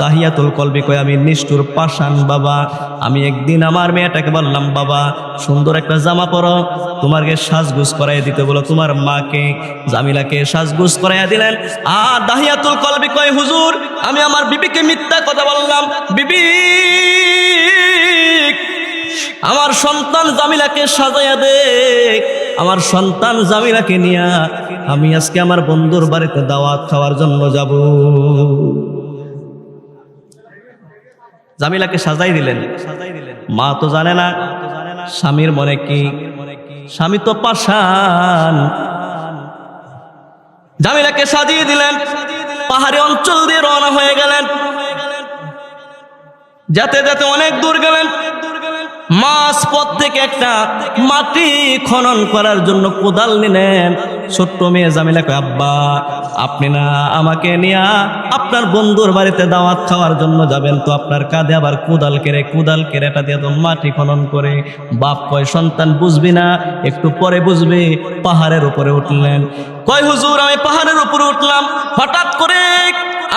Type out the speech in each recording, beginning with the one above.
দাহিয়াতুল কলবি কয় আমি নিষ্ঠুর পাষাণ বাবা। আমি একদিন আমার মেয়েটাকে বললাম, বাবা সুন্দর একটা জামা পরো, তোমাকে সাজগুজ করাই দিতে বলো তোমার মাকে। জামিলাকে সাজগুজ করাইয়া দিলেন। আর দাহিয়াতুল কলবি কয়, হুজুর আমি আমার বিবিকে মিথ্যা কথা বললাম। বিবি, আমার সন্তান জামিলাকে সাজাইয়া দে। আমার সন্তান জামিলাকে নিয়া আমি আজকে আমার বন্ধুর বাড়িতে দাওয়াত খাওয়ার জন্য যাব। জামিলাকে সাজাই দিলেন। মা তো জানে না স্বামীর মনে কি, স্বামী তো পাষাণ। জামিলাকে সাজিয়ে দিলেন, পাহাড়ি অঞ্চল দিয়ে রওনা হয়ে গেলেন। যেতে যেতে অনেক দূর গেলেন। মাঝ পথ থেকে একটা মাটি খনন করার জন্য কোদাল নিলেন। ছোট্ট মেয়ে জামিলা কয়, আব্বা আপনি না আমাকে নিয়ে আপনার বন্ধুর বাড়িতে দাওয়াত খাওয়ার জন্য যাবেন, তো আপনার কাঁধে আবার কোদাল কেড়েটা দিয়ে তো মাটি খনন করে। বাপ কয়, সন্তান বুঝবি না, একটু পরে বুঝবি। পাহাড়ের উপরে উঠলেন। কয়, হুজুর আমি পাহাড়ের উপরে উঠলাম, হঠাৎ করে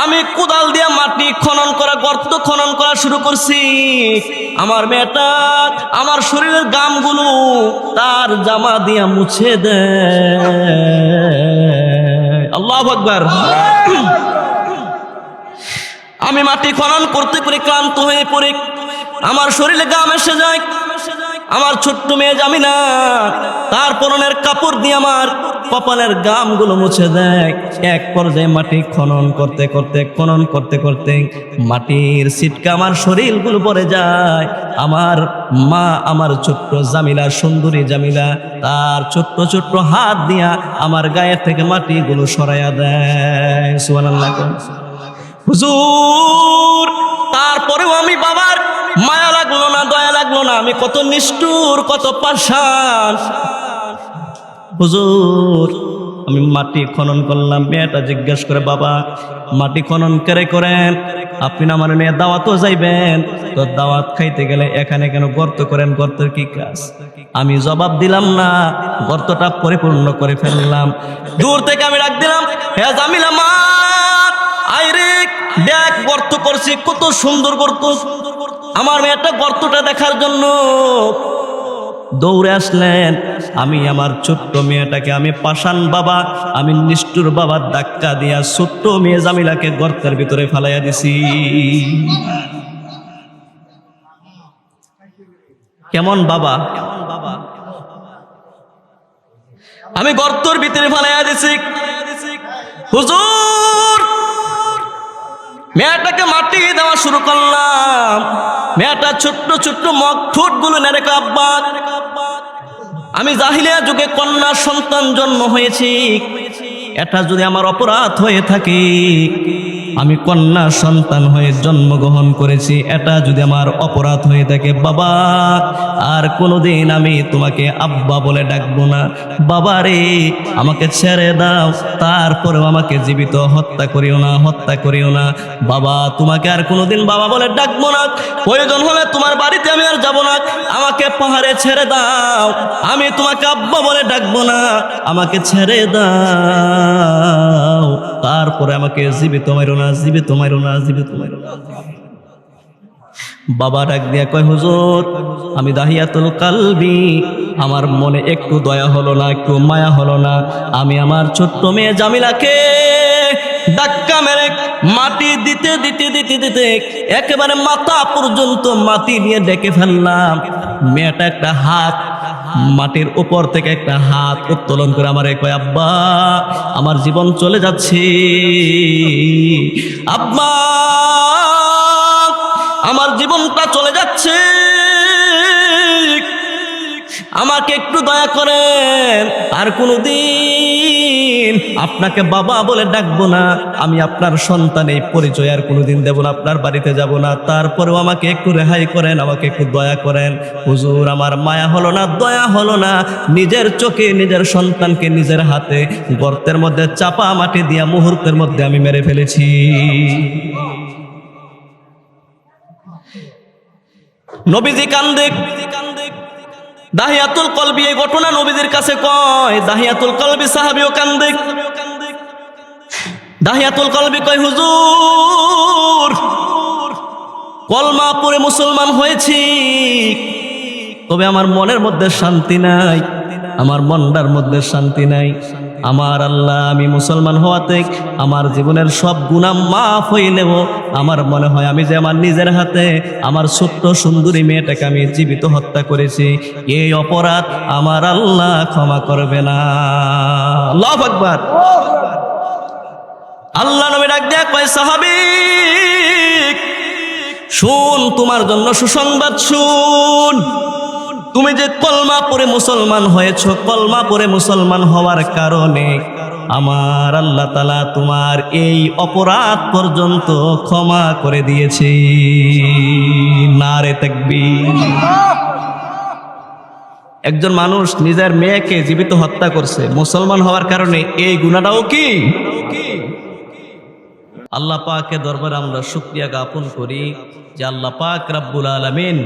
আমি কোদাল দিয়ে মাটি খনন করা, গর্ত খনন করা শুরু করছি। আমার মেয়েটা আমার শরীরের গামগুলো তার জামা দিয়া মুছে দেয়। আল্লাহু আকবার। আমি মাটি খনন করতে করে ক্লান্ত হয়ে পড়ে আমার শরীরে গাম এসে যায়। আমার ছোট্ট মেয়ে জামিলা তার পরনের কাপড় দিয়ে আমার কপালের গামগুলো মুছে দেয়। এক পর্যায়ে মাটি খনন করতে করতে মাটির ছিটকা আমার শরীরগুলো পড়ে যায়। আমার মা আমার ছোট্ট জামিলা, সুন্দরী জামিলা, তার ছোট্ট ছোট্ট হাত দিয়া আমার গায়ের থেকে মাটিগুলো সরাইয়া দেয়। সুবহানাল্লাহ। হুজুর তারপরেও আমি বাবার মায়া লাগলো না, দয়া লাগলো না। আমি কত নিষ্ঠুর, কত পাষাণ। হুজুর আমি মাটি খনন করলাম। মেয়েটা জিজ্ঞাসা করে, বাবা মাটি খনন করেন, আপনি না আমার মেয়ে দাওয়াতও যাইবেন, তো দাওয়াত খাইতে গেলে এখানে কেন গর্ত করেন? গর্তের কি কাজ? আমি জবাব দিলাম না, গর্তটা পরিপূর্ণ করে ফেললাম। দূর থেকে আমি ডাক দিলাম, হে জামিলা মা, আইরে দেখ গর্ত করছি, কত সুন্দর গর্ত। আমার মেয়েটা গর্তটা দেখার জন্য দৌড়ে আসলেন। আমি আমার ছোট্ট মেয়েটাকে, আমি পাষাণ বাবা, আমি নিষ্ঠুর বাবার ধাক্কা দিয়া ছোট্ট মেয়ে জামিলাকে গর্তের ভিতরে ফেলাইয়া দিছি। কেমন বাবা? আমি গর্তের ভিতরে ফেলাইয়া দিছি। হুজুর মেয়েটাকে মাটি দেওয়া শুরু করলাম। মেয়েটা ছোট্ট ছোট্ট মগ ঠোঁট গুলো নেড়ে, আব্বা আমি জাহিলিয়া যুগে কন্যা সন্তান জন্ম হয়েছি, এটা যদি আমার অপরাধ হয়ে থাকে, আমি কন্যা সন্তান হয়ে জন্মগ্রহণ করেছি, এটা যদি আমার অপরাধ হয়ে থাকে, বাবা আর কোনোদিন আমি তোমাকে আব্বা বলে ডাকবো না। বাবা রে আমাকে ছেড়ে দাও, তারপরেও আমাকে জীবিত হত্যা করিও না। বাবা তোমাকে আর কোনোদিন বাবা বলে ডাকবো না। প্রয়োজন হলে তোমার বাড়িতে আমি আর যাবো না। আমাকে পাহাড়ে ছেড়ে দাও, আমি তোমাকে আব্বা বলে ডাকবো না। আমাকে ছেড়ে দাও, তারপরে আমাকে জীবিত মাইরো না। বাবা ডাক দিয়া কয়, হুজুর আমি দাহিয়াতুল কলবি, আমার মনে একটু দয়া হলো না, একটু মায়া হলো না। আমি আমার ছোট্ট মেয়ে জামিলাকে ধাক্কা মেরে মাটি দিতে একেবারে মাথা পর্যন্ত মাটি দিয়ে ডেকে ফেললাম। মেয়েটা একটা হাত মাটির উপর থেকে একটা হাত উত্তোলন করে আমারে কয়, আব্বা আমার জীবন চলে যাচ্ছে, আব্বা আমার জীবনটা চলে যাচ্ছে, আমাকে একটু দয়া করেন, আর কোনোদিন আপনাকে বাবা বলে ডাকবো না। আমি আপনার সন্তান, এই পরিচয় আর কোনোদিন দেব না, আপনার বাড়িতে যাব না। তারপরেও আমাকে একটু রেহাই করেন, আমাকে একটু দয়া করেন। হুজুর আমার মায়া হলো না, দয়া হলো না। নিজের চোখে নিজের সন্তানকে নিজের হাতে গর্তের মধ্যে চাপা মাটি দিয়া মুহূর্তের মধ্যে আমি মেরে ফেলেছি। নবীজি কান্দে। দাহিয়াতুল কলবি এই ঘটনা নবীজির কাছে কয়। দাহিয়াতুল কলবি সাহাবীও কান্দে। দাহিয়াতুল কলবি কয়, হুজুর কলমা পড়ে মুসলমান হয়েছি, তবে আমার মনের মধ্যে শান্তি নাই, আমার মনটার মধ্যে শান্তি নাই। আমার আল্লাহ, আমি মুসলমান হওয়াতে আমার জীবনের সব গুনাহ মাফ হইলেও আমার মনে হয় আমি যে আমার নিজের হাতে আমার ছোট্ট সুন্দরী মেয়েটাকে আমি জীবিত হত্যা করেছি, এই অপরাধ আমার আল্লাহ ক্ষমা করবে না। আল্লাহু আকবার। আল্লাহ নবী ডাক দেয়া কয়, সাহাবী শুন, তোমার জন্য সুসংবাদ শুন। তুমি যে কলমা পড়ে মুসলমান হয়েছো, কলমা পড়ে মুসলমান হওয়ার কারণে আমার আল্লাহ তাআলা তোমার এই অপরাধ পর্যন্ত ক্ষমা করে দিয়েছে। নারে তাকবীর। একজন মানুষ নিজের মেয়েকে জীবিত হত্যা করছে মুসলমান হওয়ার কারণে, এই গুনাহটাও কি? আল্লাহ পাকের দরবারে আমরা শুকরিয়া জ্ঞাপন করি যে আল্লাহ পাক রব্বুল আলামিন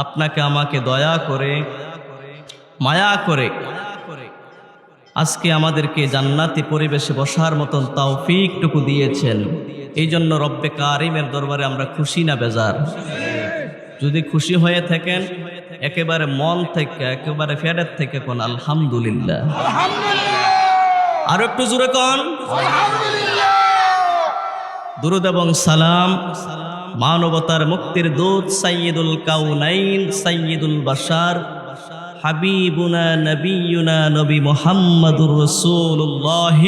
আপনাকে আমাকে দয়া করে মায়া করে আজকে আমাদেরকে জান্নাতি পরিবেশে বসার মতন তৌফিকটুকু দিয়েছেন। এই জন্য রব্বে কারিমের দরবারে আমরা খুশি না বেজার? যদি খুশি হয়ে থাকেন একেবারে মন থেকে, একেবারে ফেরের থেকে কোন আলহামদুলিল্লাহ। আর একটু জোরে কোন দুরূদ এবং সালাম মানবতার মুক্তির দূত সাইয়্যিদুল কাউনাইন সাইয়্যিদুল বাশার হাবিবুনা নবিয়ুনা নবী মুহাম্মাদুর রাসূলুল্লাহ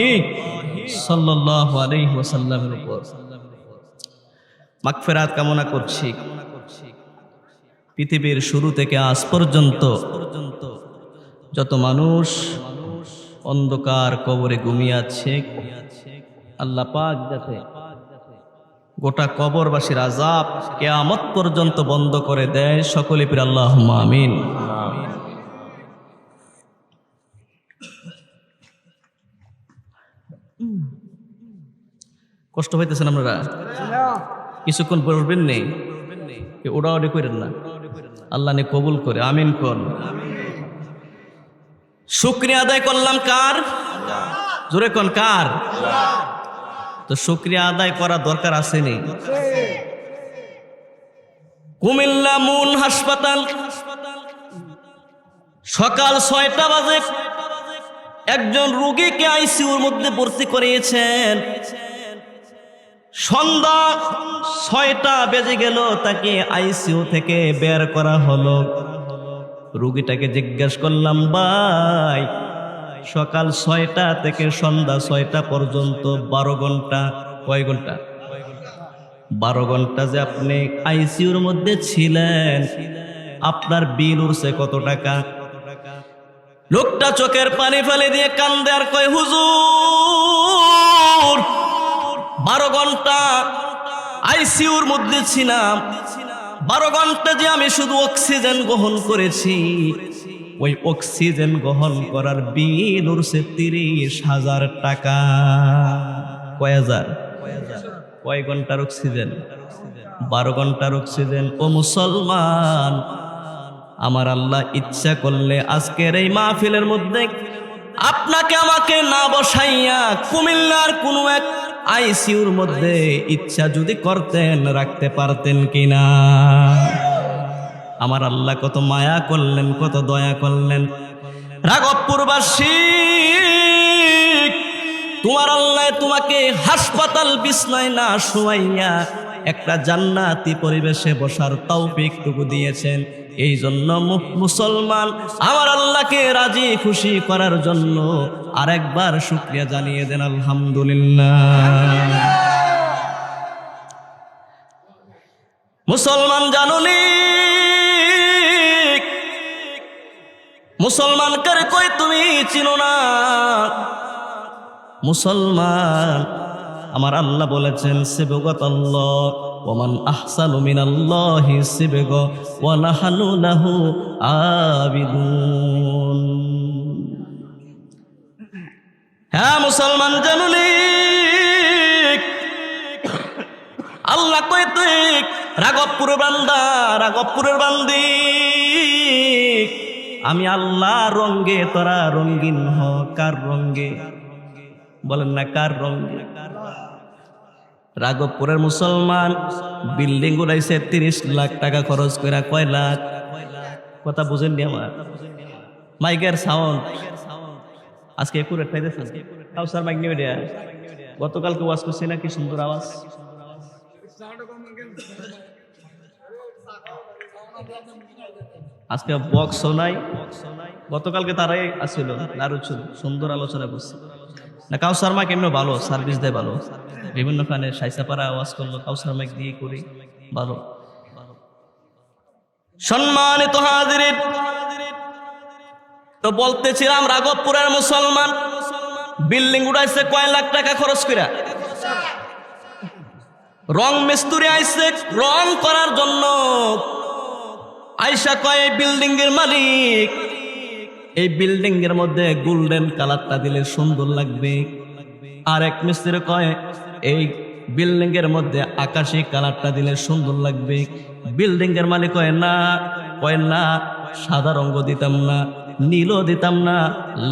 সাল্লাল্লাহু আলাইহি ওয়াসাল্লামের উপর মাগফিরাত কামনা করছি। পৃথিবীর শুরু থেকে আজ পর্যন্ত যত মানুষ অন্ধকার কবরে ঘুমিয়ে আছে, আল্লাহ পাক যাতে গোটা কবরবাসীর আযাব কিয়ামত পর্যন্ত বন্ধ করে দেয়, সকলে পড়ি আল্লাহুম্মা আমিন। কষ্ট হইতেছেন আপনারা? কিছুক্ষণ বলবেন নেই, ওড়াওড়ি করেন না, আল্লাহ নে কবুল করে, আমিন কোন। শুকরিয়া আদায় করলাম কার? জোরে কোন কার? তো শুকরিয়া আদায় করা দরকার আসেনি? কুমিল্লা মুন হাসপাতাল সকাল 6টা বাজে একজন রোগীকে আইসিইউর মধ্যে ভর্তি করিয়েছেন। সন্ধ্যা 6টা বেজে গেল, তাকে আইসিইউ থেকে বের করা হলো। রোগীটাকে জিজ্ঞাসা করলাম, ভাই সকাল 6টা থেকে সন্ধ্যা 6টা পর্যন্ত 12 ঘন্টা, কয় ঘন্টা? 12 ঘন্টা যে আপনি আইসিইউর মধ্যে ছিলেন, আপনার বিল উঠছে কত টাকা? লোকটা চোখের পানি ফেলে দিয়ে কান্দে আর কয়, হুজুর 12 ঘন্টা আইসিইউর মধ্যে ছিলাম, 12 ঘন্টা যে আমি শুধু অক্সিজেন গ্রহণ করেছি, ওই অক্সিজেন গ্রহণ করার বিল উঠছে 30,000 টাকা। কয় হাজার? কয় ঘন্টার অক্সিজেন? 12 ঘন্টার অক্সিজেন। ও মুসলমান, আমার আল্লাহ ইচ্ছা করলে আজকের এই মাহফিলের মধ্যে আপনাকে আমাকে না বসাইয়া কুমিল্লার কোনো এক আইসিইউর মধ্যে ইচ্ছা যদি করতেন রাখতে পারতেন কিনা? আমার আল্লাহ কত মায়া করলেন, কত দয়া করলেন। রাঘবপুরবাসী, তোমার আল্লাহ তোমাকে হাসপাতাল বিছনায় না শোয়াইয়া একটা জান্নাতি পরিবেশে বসার তৌফিকটুকু দিয়েছেন। এই জন্য মুসলমান আমার আল্লাহকে রাজি খুশি করার জন্য আরেকবার শুকরিয়া জানিয়ে দেন, আলহামদুলিল্লাহ। মুসলমান জানুনি, মুসলমান কারে কই তুমি চিনো না? মুসলমান আমার আল্লাহ বলেছেন, সিবগাতাল্লাহ ওয়া মান আহসানু মিনাল্লাহি সিবগা ওয়া নাহনু লাহু আবিদুন। হ্যাঁ মুসলমান জানুনি, আল্লাহ কই তুই রাঘবপুরের বান্দা, রাঘবপুরের বান্দি, আমি আল্লাহ রঙ্গে তোরা রঙ্গিন হ। কার রঙ্গে? বলেন না কার রঙ্গে? রাঘবপুরের মুসলমান বিল্ডিং উড়াইছে 30 লাখ টাকা খরচ করে। কয় লাখ? কথা বুঝেননি আমার? মাইকের সাউন্ড আজকে একুরেট পাইতেছেন? কাউসার মাইক নিয়ে দেয়া। গতকালকে ওয়াজ করছি না, কি সুন্দর আওয়াজ। আজকে বক্সও নাই। গতকালকে তারাই আসছিল, আরো সুন্দর আলোচনা করছে না। কাউসার মাইক এমনি ভালো সার্ভিস দেয়, ভালো বিভিন্ন খানে সাইসাপাড়া আওয়াজ করলো, কাউসার মাইক দিয়ে করি ভালো। সম্মানিত হাজিরিন, তো বলতেছিলাম রাঘবপুরের মুসলমান বিল্ডিং উড়াইছে কয় লাখ টাকা খরচ করে। রং মিস্ত্রি আইছে রং করার জন্য। আইসা কয় বিল্ডিং এর মালিক, এই বিল্ডিং এর মধ্যে গোল্ডেন কালারটা দিলে সুন্দর লাগবে। আর এক মিস্ত্রি কয় এই বিল্ডিং এর মধ্যে আকাশি কালারটা দিলে সুন্দর লাগবে। বিল্ডিং এর মালিক কয় না, সাদা রঙ দিতাম না, নীলও দিতাম না,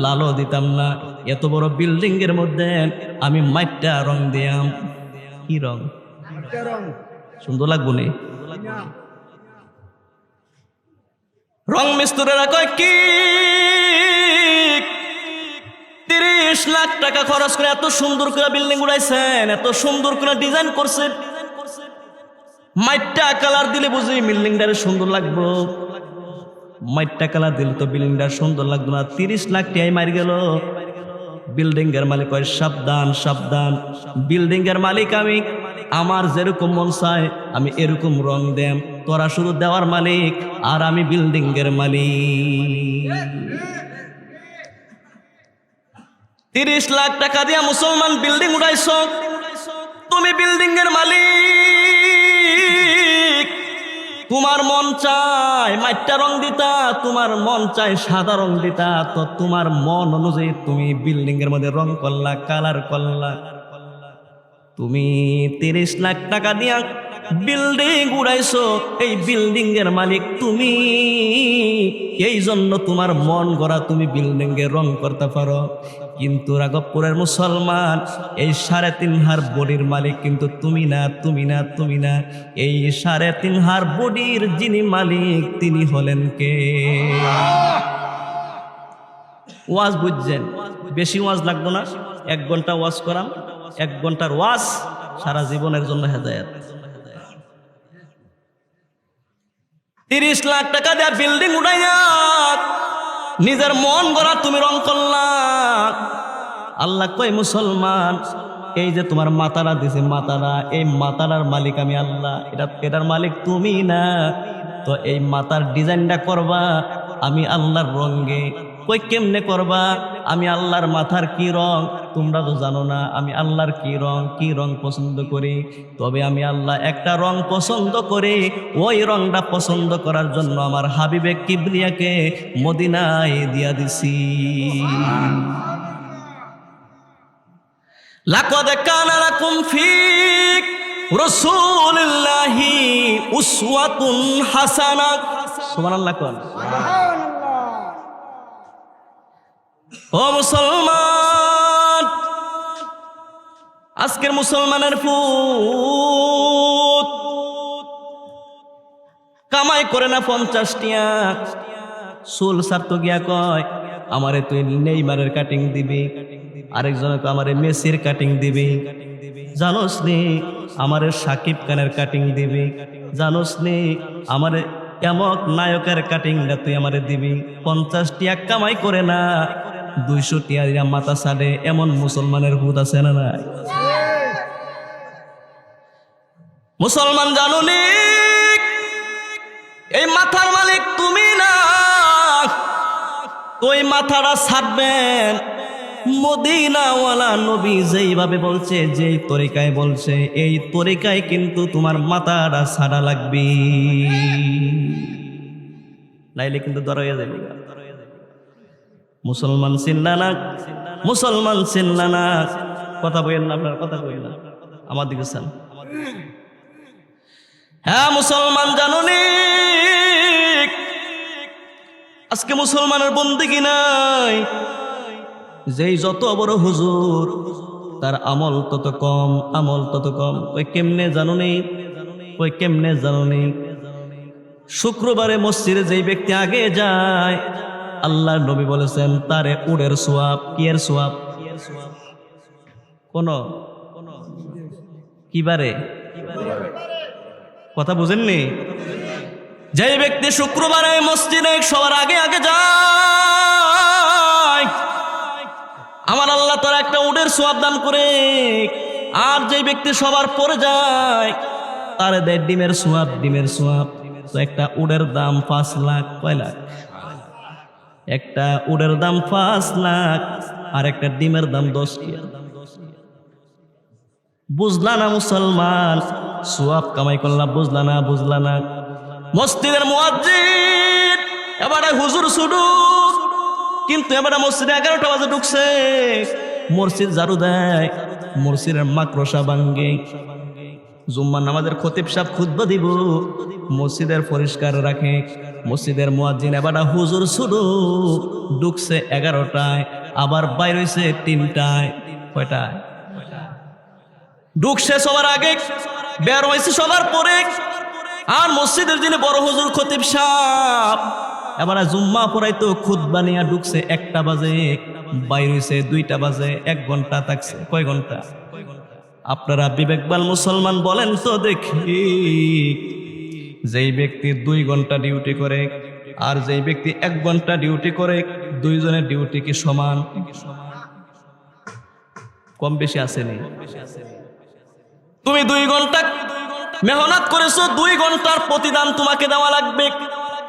লালও দিতাম না, এত বড় বিল্ডিং এর মধ্যে আমি মাইটটা রং দিয়াম। কি রং? সুন্দর লাগবো নি? রং মিস্ত্রিরা কয় কি 30 লাখ টাকা খরচ করে এত সুন্দর করে বিল্ডিং উড়াইছেন, এত সুন্দর করে ডিজাইন করছেন, মাইটটা কালার দিলে বুঝি বিল্ডিংটারে সুন্দর লাগবো। মাইটটা কালার দিলে তো বিল্ডিংটা সুন্দর লাগতো না। 30 লাখ টাকায় মারি গেল। বিল্ডিং এর মালিক কয় সাবধান সাবধান, বিল্ডিং এর মালিক আমি, আমার যেরকম মন চায় আমি এরকম রং দেম। তোরা শুধু দেওয়ার মালিক আর আমি বিল্ডিং এর মালিক। 30 লাখ টাকা দিয়া মুসলমান বিল্ডিং উঠাইছ, তুমি বিল্ডিং এর মালিক। তোমার মন চায় মাইটটা রং দিতা, তোমার মন চায় সাদা রং দিতা, তো তোমার মন অনুযায়ী তুমি বিল্ডিং এর মধ্যে রং করলা, কালার করলা। তুমি 30 লাখ টাকা দিয়া বিল্ডিং উড়াইছো, এই বিল্ডিং এর মালিক তুমি। এই জন্য তোমার মন গড়া তুমি বিল্ডিং এর রং করতে পারো। কিন্তু রাঘবপুরের মুসলমান এই 3.5 হার বডির মালিক কিন্তু তুমি না, তুমি না, তুমি না। এই 3.5 হার বডির যিনি মালিক তিনি হলেন কে? ওয়াজ বুঝছেন? বেশি ওয়াজ লাগতো না, 1 ঘন্টা ওয়াজ করাম। 1 ঘন্টার ওয়াজ সারা জীবনের জন্য হেদায়েত। 30 লাখ টাকা দেয়া বিল্ডিং উঠাইয়া নিজের মন গড়া তুমি রং করলা। আল্লাহ কয় মুসলমান এই যে তোমার মাতারা দিছে, মাতারা, এই মাতারার মালিক আমি আল্লাহ, এটার মালিক তুমি না। তো এই মাতার ডিজাইনটা করবা আমি আল্লাহর রঙে। কই কেমনে করবা? আমি আল্লাহর মাথার কি রং তোমরা তো জানো না, আমি আল্লাহর কি রং পছন্দ করি। তবে আমি আল্লাহ একটা রং পছন্দ করি, ওই রংটা পছন্দ করার জন্য আমার হাবিবে কিবরিয়াকে মদিনায় দিয়া দিছি। লাকাদ কানা লাকুম ফি রাসূলিল্লাহি উসওয়াতুন হাসানাহ। সুবহানাল্লাহ। ও মুসলমান, আজকের মুসলমানের ফুট কামাই করে না 50 টিয়া, চুল সারতো গিয়া কয় আমারে তুই নেইমারের কাটিং দিবি, আরেকজনকে আমারে মেসির কাটিং দিবি, জানোস নি আমারে সাকিব খানের কাটিং দিবি, জানোস নি আমারে এমক নায়কের কাটিংটা তুই আমারে দিবি। 50 টিয়া কামাই করে না 200 টিয়া মাথা ছাড়ে, এমন মুসলমানের ভূত আছে না নাই? মুসলমান জানো নি এই মাথার মালিক তুমি না। ওই মাথাটা ছাড়বেন মদিনাওয়ালা নবী যেইভাবে বলছে, যেই তরিকায় বলছে, এই তরিকায় কিন্তু তোমার মাথাটা ছাড়া লাগবে, নাইলে কিন্তু ধরা হয়ে যাবে। মুসলমান চিল্লানা, মুসলমান চিল্লানা। কথা বলেন না, আপনার কথা বলেন না, আমার দিকে চান। হ্যাঁ মুসলমান জানো নি আজকে মুসলমানের বন্দেগী নাই। যেই যত বড় হুজুর তার আমল তত কম, আমল তত কম। ওই কেমনে জানো নেই, ওই কেমনে জানো নেই, শুক্রবারে মসজিদে যেই ব্যক্তি আগে যায় আল্লাহর নবী বলেছেন তারে উটের সোয়াব, কি এর সোয়াব, কোন কিবারে, কথা বুঝেননি? যেই ব্যক্তি শুক্রবারে মসজিদে সবার আগে আগে যায় আমার আল্লাহ তার একটা উটের সোয়াব দান করে। আর যেই ব্যক্তি সবার পরে যায় তার দেয় ডিমের সোয়াব, ডিমের সোয়াব। তো একটা উটের দাম 5 লাখ, কয় লাখ? একটা উটের দাম 5 লাখ আর একটা ডিমের দাম 10 লাখ। বুঝলা না মুসলমান? সোয়াব কামাই করলাম, বুঝলা না? বুঝলা না? মসজিদের মুয়াজ্জিন এবারে হুজুর শুরু, কিন্তু এবারে মসজিদে 11টা বাজে ঢুকছে, মসজিদ ঝাড়ু দেয়, মসজিদের মাকড়সা ভাঙ্গে। জুম্মার নামাজের খতিব সাহেব খুতবা দিব, মসজিদের পরিষ্কার রাখে। মসজিদের মুয়াজ্জিন এবারে হুজুর শুরু, ঢুকছে 11টায়, আবার বাইর হইছে 3টায়। কয়টায়? ঢুকছে সবার আগে, বের হয়েছে সবার পরে। আর মসজিদের যিনি বড় হুজুর খতিব সাহেব এবারে জুম্মা পড়াইতো, খুতবা নিয়ে ঢুকছে 1টা বাজে, বাইর হইছে 2টা বাজে, 1 ঘন্টা থাকছে। কয় ঘন্টা? আপনারা বিবেকবান মুসলমান বলেন তো দেখি, যেই ব্যক্তি 2 ঘন্টা ডিউটি করে আর যেই ব্যক্তি 1 ঘন্টা ডিউটি করে, দুইজনের ডিউটি কি সমান? কম বেশি আসেনি? তুমি 2 ঘন্টা মেহনত করেছো, 2 ঘন্টার প্রতিদান তোমাকে দেওয়া লাগবে।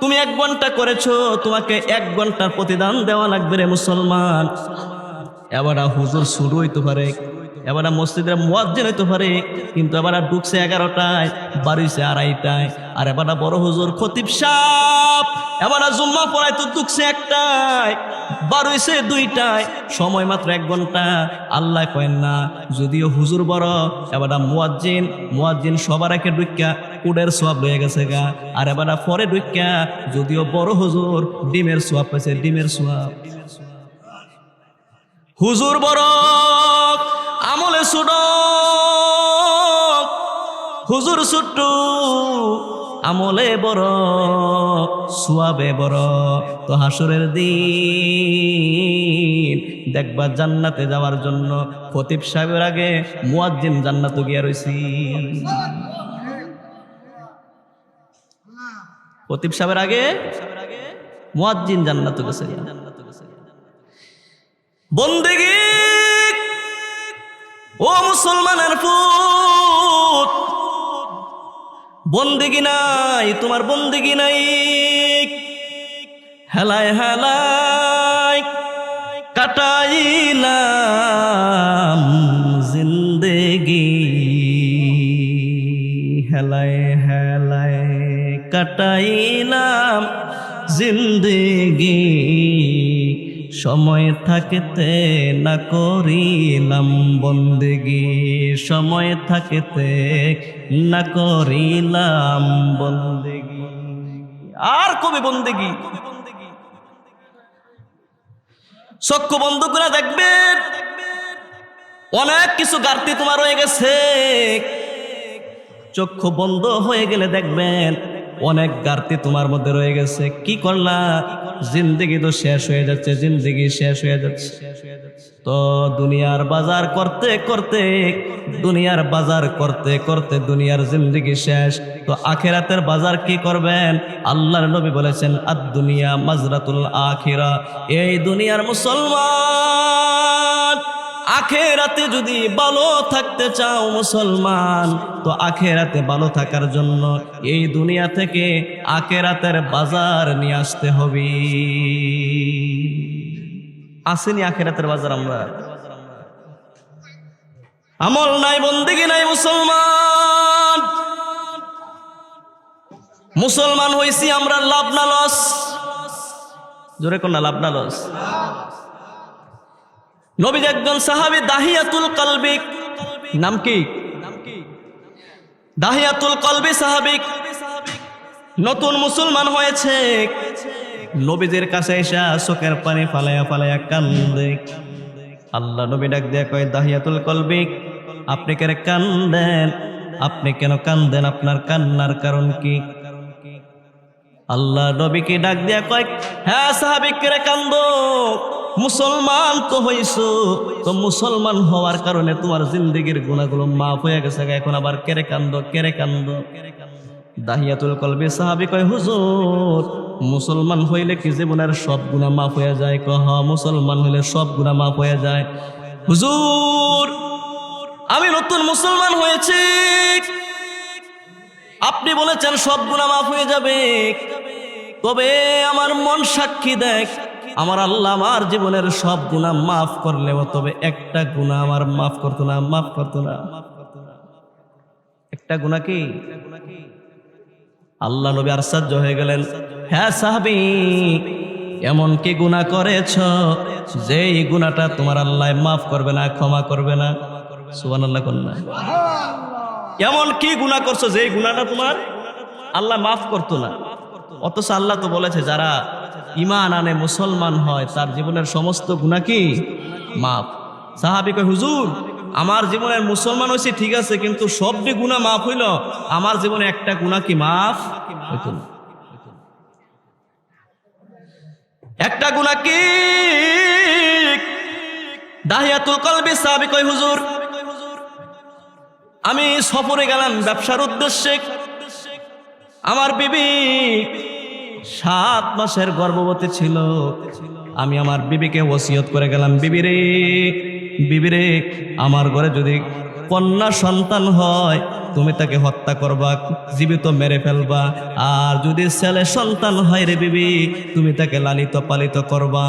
তুমি 1 ঘন্টা করেছো, তোমাকে 1 ঘন্টার প্রতিদান দেওয়া লাগবে রে মুসলমান। এবার হুজুর শুরু হইতে পারে, এবার মসজিদের মুয়াজ্জিন হইতে পারে, কিন্তু এবার ঢুকছে 11টায়, বাড়িছে 2:30টায়। আর এবার বড় হুজুর খতিব সাহেব এবার জুম্মা পড়াইতে ঢুকছে 1টায়, বাড়িছে 2টায়, সময় মাত্র 1 ঘন্টা। আল্লাহ কয়েন না, যদিও হুজুর বড়, এবার মুয়াজ্জিন সবার আগে ঢুকা উটের সোয়াব লয়ে গেছে গা। আর এবার পরে ঢুকা যদিও বড় হুজুর ডিমের সোয়াব পাইছে, ডিমের সোয়াব। হুজুর বড়, আমলে ছোট, হুজুর ছোট্ট, আমলে বড়, সোয়াবে বড়। তো হাসরের দিন দেখবা জান্নাতে যাওয়ার জন্য খতিব সাহেবের আগে মুয়াজ্জিন জান্নাতে গিয়া রইছি। খতিব সাহেবের আগে মুয়াজ্জিন জান্নাতে গেছে। বন্দেগী ও মুসলমানের পুত, বন্দেগী নাই, তোমার বন্দেগী নাই। হেলায় হেলায় কাটাইলাম জিন্দেগি, হেলায় হেলায় কাটাইলাম জিন্দেগি। সময় থাকতে না করিলাম বন্দেগি, সময় থাকতে না করিলাম বন্দেগি। আর কবে বন্দেগি? চক্ষু বন্ধ করে দেখবেন, অনেক কিছু ঘাটতি তোমার হয়ে গেছে। চক্ষু বন্ধ হয়ে গেলে দেখবেন অনেক ঘাটতি তোমার মধ্যে রয়ে গেছে। কি করলা? জিন্দেগি তো শেষ হয়ে যাচ্ছে, জিন্দেগি শেষ হয়ে যাচ্ছে। তো দুনিয়ার বাজার করতে করতে, দুনিয়ার বাজার করতে করতে দুনিয়ার জিন্দেগি শেষ। তো আখিরাতের বাজার কি করবেন? আল্লাহর নবী বলেছেন আদ-দুনিয়া মাজরাতুল আখিরা। এই দুনিয়ার মুসলমান, আখিরাতে যদি ভালো থাকতে চাও মুসলমান, তো আখিরাতে ভালো থাকার জন্য এই দুনিয়া থেকে আখিরাতের বাজার নিয়ে আসতে হবে। আসেনি আখিরাতের বাজার? আমরা আমল নাই, বন্দেগী নাই মুসলমান। মুসলমান হইছি আমরা লাভ না লস? জোরে কোন না, লাভ না লস? নবীর একজন সাহাবী দাহিয়াতুল কলবি, নাম কি? দাহিয়াতুল কলবি সাহাবী, নতুন মুসলমান হয়েছে। নবীদের কাছে এসে চোখের পানি ফালাইয়া ফালাইয়া কান্দে। আল্লাহ নবী ডাক দিয়ে কয় দাহিয়াতুল কলবি, আপনি কেন কান্দেন? আপনি কেন কান্দেন? আপনার কান্নার কারণ কি? আল্লাহ নবীকে ডাক দিয়া কয়, হ্যাঁ সাহাবী, কেন কান্দো? মুসলমান তো হইছো, তো মুসলমান হওয়ার কারণে তোমার জিন্দেগির গুনাহগুলো মাফ হয়ে গেছে, এখন আবার কেরে কান্দো, কেরে কান্দো? দাহিয়াতুল কলবি সাহাবী কয়, হুজুর মুসলমান হইলে কি জীবনের সব গুনাহ মাফ হয়ে যায়? কহ, মুসলমান হইলে সব গুনাহ মাফ হয়ে যায়। হুজুর আমি নতুন মুসলমান হয়েছি, আপনি বলেছেন সব গুনাহ মাফ হয়ে যাবে, তবে আমার মন সাক্ষী দেখ, আমার আল্লাহ আমার জীবনের সব গুনাহ মাফ করলেও তবে একটা গুনাহ আমার মাফ করতো না, মাফ করতো না। একটা গুনাহ কি? আল্লাহ নবী আশ্চর্য হয়ে গেলেন, হ্যাঁ সাহাবী, এমন কি গুনাহ করেছ যেই গুনাহটা তোমার আল্লাহ মাফ করবে না, ক্ষমা করবে না? সুবহানাল্লাহ কন্যা। এমন কি গুনাহ করছো যেই গুনাহটা তোমার আল্লাহ মাফ করতো না? অথচ আল্লাহ তো বলেছে যারা ঈমান আনে, মুসলমান হয়, তার জীবনের সমস্ত গুনাহ কি মাফ। সাহাবী কয়, হুজুর আমার জীবনের মুসলমান হয়েছে ঠিক আছে, কিন্তু সবটি গুনাহ মাফ হইল, আমার জীবনে একটা গুনাহ কি মাফ হইতো না? একটা গুনাহ কি? দাহিয়াতুল কলবি সাহাবী কয়, হুজুর আমি সফরে গেলাম ব্যবসার উদ্দেশ্যে, আমার বিবি 7 মাসের গর্ভবতী ছিল, আমি আমার বিবিকে ওসিয়ত করে গেলাম, বিবিরে বিবিরে আমার ঘরে যদি কন্যা সন্তান হয় তুমি তাকে হত্যা করবা, জীবিত মেরে ফেলবা, আর যদি ছেলে সন্তান হয় রে বিবি তুমি তাকে লালিত পালিত করবা।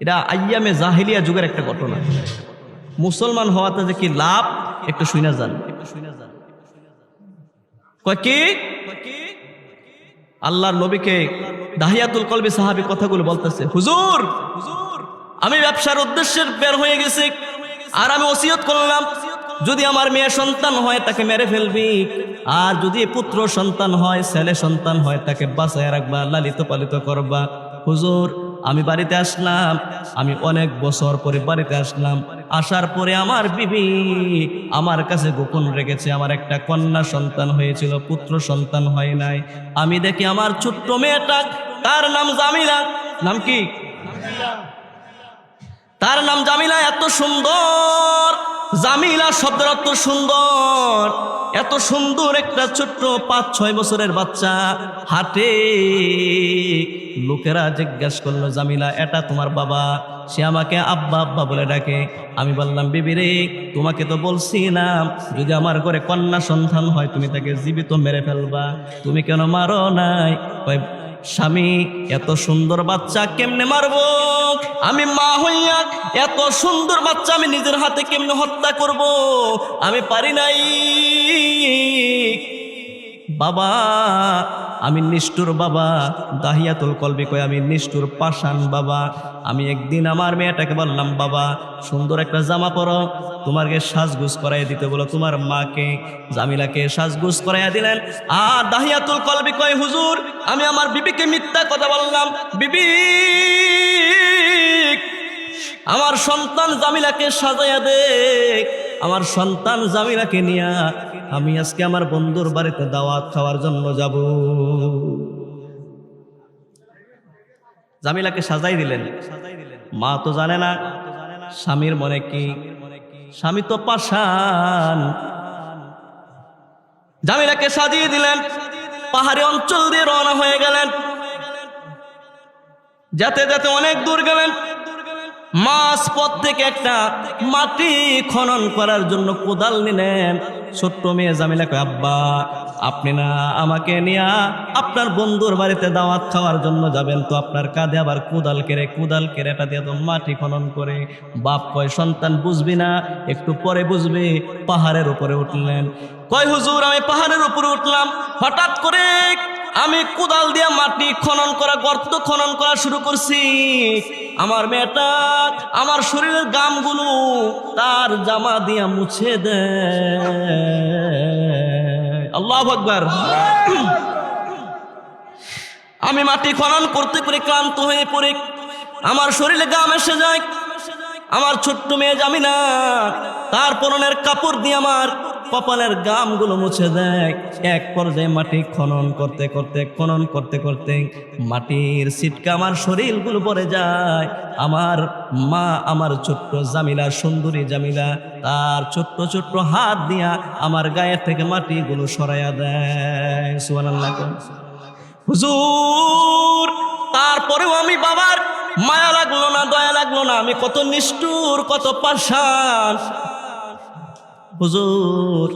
এটা আইয়ামে জাহিলিয়া যুগের একটা ঘটনা। মুসলমান হওয়াতে যে কি লাভ একটু শুনে যান। কয় কি? আল্লাহর নবীকে দাহিয়াতুল কলবি সাহাবী কথাগুলো বলতেছে, হুজুর আমি ব্যবসার উদ্দেশ্যে বের হয়ে গেছি, আর আমি ওসিয়ত করলাম যদি আমার মেয়ে সন্তান হয় তাকে মেরে ফেলবি, আর যদি পুত্র সন্তান হয়, ছেলে সন্তান হয়, তাকে বাঁচায় রাখবা, লালিত পালিত করবা। হুজুর আমি বাড়িতে আসলাম, আমি অনেক বছর পরে বাড়িতে আসলাম, আসার পরে আমার বিবি আমার কাছে গোপন রেখেছে আমার একটা কন্যা সন্তান হয়েছিল, পুত্র সন্তান হয় নাই। আমি দেখি আমার ছোট্ট মেয়েটা, তার নাম জামিলা, নাম কি? তার নাম জামিলা, এত সুন্দর, জামিলা শব্দের অর্থ সুন্দর, এত সুন্দর একটা ছোট্ট 5-6 বছরের বাচ্চা হাঁটে। লোকেরা জিজ্ঞাসা করলো, জামিলা এটা তোমার বাবা? সে আমাকে আব্বা আব্বা বলে ডাকে। আমি বললাম, বিবি রে তোমাকে তো বলছিলাম যদি আমার ঘরে কন্যা সন্তান হয় তুমি তাকে জীবিত মেরে ফেলবা, তুমি কেন মারো নাই? কয়, স্বামী এত সুন্দর বাচ্চা কেমনে মারবো? আমি মা হইয়া এত সুন্দর বাচ্চা আমি নিজের হাতে কেমনে হত্যা করব? আমি পারি নাই বাবা, আমি নিষ্ঠুর বাবা। দাহিয়াতুল কলবি কয়, আমি নিষ্ঠুর পাষাণ বাবা। আমি একদিন আমার মেয়েটাকে বললাম, বাবা সুন্দর একটা জামা পরো, তোমাকে সাজগুজ করাই দিতে বলো তোমার মাকে। জামিলাকে সাজগুজ করাইয়া দিলেন। আর দাহিয়াতুল কলবি কয়, হুজুর আমি আমার বিবিকে মিথ্যা কথা বললাম, বিবি আমার সন্তান জামিলাকে সাজাইয়া দে। আমার সন্তান জামিলাকে নিয়া আমি আজকে আমার বন্ধুর বাড়িতে দাওয়াত খাওয়ার জন্য যাব। জামিলাকে সাজাই দিলেন। মা তো জানে না স্বামীর মনে কি, স্বামী তো পাষাণ। জামিলাকে সাজিয়ে দিলেন, পাহাড়ি অঞ্চল দিয়ে রওনা হয়ে গেলেন। যেতে যেতে অনেক দূর গেলেন। মাঝ পথ থেকে একটা মাটি খনন করার জন্য কোদাল নিলেন। ছোট্ট মেয়ে জামিলা কয়, আব্বা আপনি না আমাকে নিয়ে আপনার বন্ধুর বাড়িতে দাওয়াত খাওয়ার জন্য যাবেন, তো আপনার কাঁধে আবার কোদাল কেরেটা দিয়ে তো মাটি খনন করে। বাপ কয়, সন্তান বুঝবি না, একটু পরে বুঝবি। পাহাড়ের উপরে উঠলেন। কয়, হুজুর আমি পাহাড়ের উপরে উঠলাম, হঠাৎ করে আমি কোদাল দিয়ে মাটি খনন করা, গর্ত খনন করা শুরু করছি। আমার মেয়েটা আমার শরীরের গামগুলো তার জামা দিয়া মুছে দেয়। আল্লাহু আকবার। আমি মাটি খনন করতে করে ক্লান্ত হয়ে পড়ে আমার শরীরে ঘাম এসে যায়। আমার ছোট্ট মেয়ে জামিনা তার পরনের কাপড় দিয়ে আমার কপালের ঘামগুলো মুছে দেয়। এক পর্যায়ে মাটি খনন করতে করতে মাটির ছিটকা আমার শরীরগুলো পড়ে যায়। আমার মা আমার ছোট্ট জামিলা, সুন্দরী জামিলা, তার ছোট্ট ছোট্ট হাত দিয়া আমার গায়ের থেকে মাটিগুলো সরাইয়া দেয়। সুবহানাল্লাহ। হুজুর, তারপরেও আমি বাবার মায়া লাগলো না, দয়া লাগলো না। আমি কত নিষ্ঠুর, কত পাষাণ। হুজুর,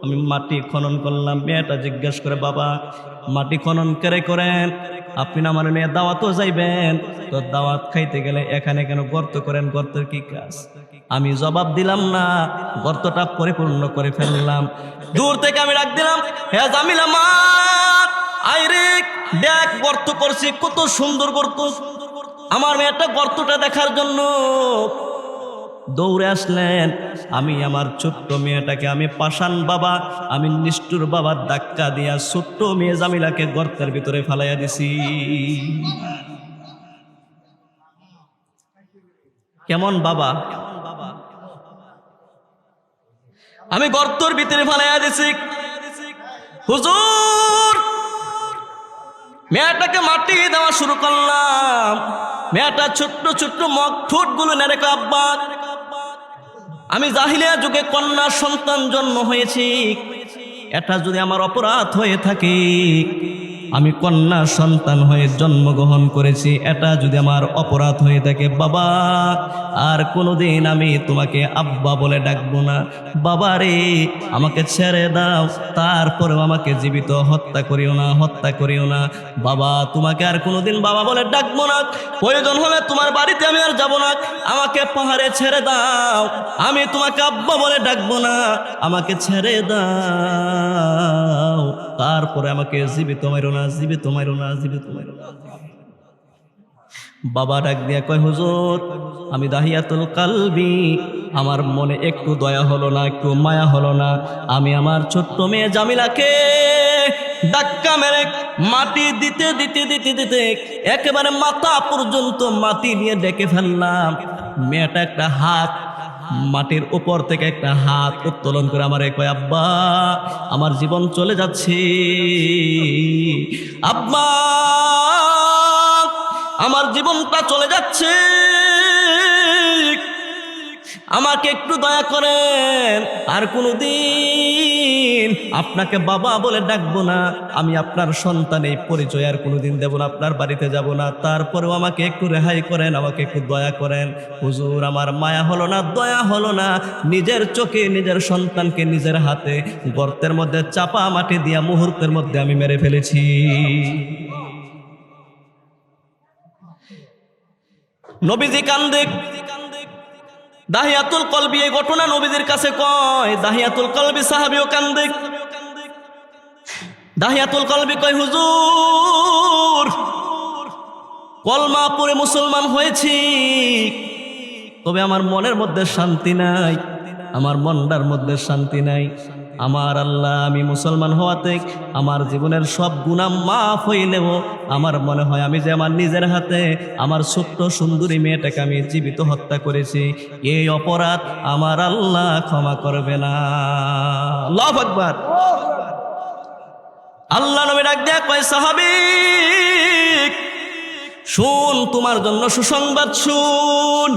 আমি মাটি খনন করলাম। মেয়েটা জিজ্ঞেস করে, বাবা মাটি খনন করেন আপনি না আমার মেয়ে দাওয়াতও যাইবেন, তো দাওয়াত খাইতে গেলে এখানে কেন গর্ত করেন? গর্তের কি কাজ? আমি জবাব দিলাম না, গর্তটা পরিপূর্ণ করে ফেললাম। দূর থেকে আমি ডাক দিলাম, হে জামিলা মা, আইরে দেখ গর্ত করছি, কত সুন্দর গর্ত। আমার মেয়েটা গর্তটা দেখার জন্য দৌড়ে আসলেন। আমি আমার ছোট্ট মেয়েটাকে, আমি পাষাণ বাবা, আমি নিষ্ঠুর বাবার ধাক্কা দিয়া ছোট্ট মেয়ে জামিলাকে গর্তের ভিতরে ফালাইয়া দিছি। কেমন বাবা? আমি গর্তের ভিতরে ফালাইয়া দিছি। হুজুর, মেয়েটাকে মাটি দেওয়া শুরু করলাম। মেয়েটা ছোট্ট ছোট্ট মগ ঠোঁট গুলো নেড়ে কয়, আব্বা আমি জাহিলিয়া যুগে কন্যা সন্তান জন্ম হয়েছি, এটা যদি আমার অপরাধ হয়ে থাকে, আমি কন্যা সন্তান হয়ে জন্মগ্রহণ করেছি, এটা যদি আমার অপরাধ হয়ে থাকে, বাবা আর কোনোদিন আমি তোমাকে আব্বা বলে ডাকবো না। বাবা রে, আমাকে ছেড়ে দাও, তারপরেও আমাকে জীবিত হত্যা করিও না। বাবা তোমাকে আর কোনোদিন বাবা বলে ডাকবো না। প্রয়োজন হলে তোমার বাড়িতে আমি আর যাব না। আমাকে পাহাড়ে ছেড়ে দাও, আমি তোমাকে আব্বা বলে ডাকবো না। আমাকে ছেড়ে দাও, তারপরে আমাকে জীবিত মাইরো না। বাবা ডাক দিয়া কয়, হুজুর আমি দাহিয়াতুল কালবি, আমার মনে একটু দয়া হলো না, একটু মায়া হলো না। আমি আমার ছোট্ট মেয়ে জামিলাকে ধাক্কা মেরে মাটি দিতে একেবারে মাথা পর্যন্ত মাটি নিয়ে ডেকে ফেললাম। মেয়েটা একটা হাত মাটির উপর থেকে একটা হাত উত্তোলন করে আমারে কয়, আব্বা আমার জীবন চলে যাচ্ছে, আব্বা আমার জীবনটা চলে যাচ্ছে, আমাকে একটু দয়া করেন, আর কোনোদিন আপনাকে বাবা বলে ডাকবো না। আমি আপনার সন্তান, এই পরিচয় আর কোনোদিন দেব না, আপনার বাড়িতে যাব না। তারপরেও আমাকে একটু রেহাই করেন, আমাকে একটু দয়া করেন। হুজুর আমার মায়া হলো না, দয়া হলো না। নিজের চোখে নিজের সন্তানকে নিজের হাতে গর্তের মধ্যে চাপা মাটি দিয়া মুহূর্তের মধ্যে আমি মেরে ফেলেছি। নবীজি কান্দে। দাহিয়াতুল কলবি এই ঘটনা নবীজির কাছে কয়। দাহিয়াতুল কলবি সাহাবীও কান্দে। দাহিয়াতুল কলবি কয়, হুজুর কলমা পড়ে মুসলমান হয়েছি, তবে আমার মনের মধ্যে শান্তি নাই, আমার মনটার মধ্যে শান্তি নাই। আমার আল্লাহ, আমি মুসলমান হওয়াতে আমার জীবনের সব গুনাহ মাফ হইলেও আমার মনে হয় আমি যে আমার নিজের হাতে আমার ছোট্ট সুন্দরী মেয়েটাকে আমি জীবিত হত্যা করেছি, এই অপরাধ আমার আল্লাহ ক্ষমা করবে না। আল্লাহু আকবার। আল্লাহ নবী ডাক দেয়া কয়, সাহাবী শুন, তোমার জন্য সুসংবাদ শুন।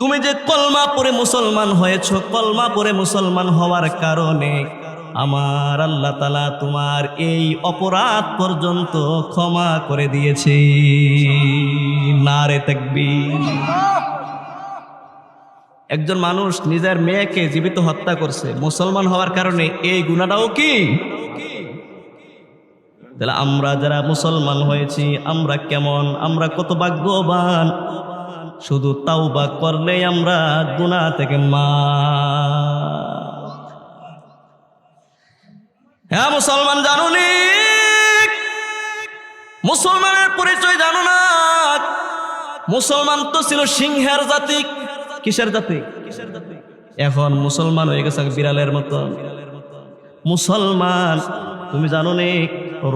তুমি যে কলমা পড়ে মুসলমান হয়েছ, কলমা পড়ে মুসলমান হওয়ার কারণে আমার আল্লাহ তাআলা তোমার এই অপরাধ পর্যন্ত ক্ষমা করে দিয়েছে। নারে তাকবীর। একজন মানুষ নিজের মেয়েকে জীবিত হত্যা করছে মুসলমান হওয়ার কারণে, এই গুনাহটাও কি? তাহলে আমরা যারা মুসলমান হয়েছি আমরা কেমন, আমরা কত ভাগ্যবান। শুধু তাওবা করলেই আমরা গুনাহ থেকে হ্যাঁ মুসলমান জানো নি, মুসলমানের পরিচয় জানো না। মুসলমান তো ছিল সিংহের জাতি। কিসের জাতি? এখন মুসলমান হয়ে গেছে বিড়ালের মতো। মুসলমান তুমি জানো নি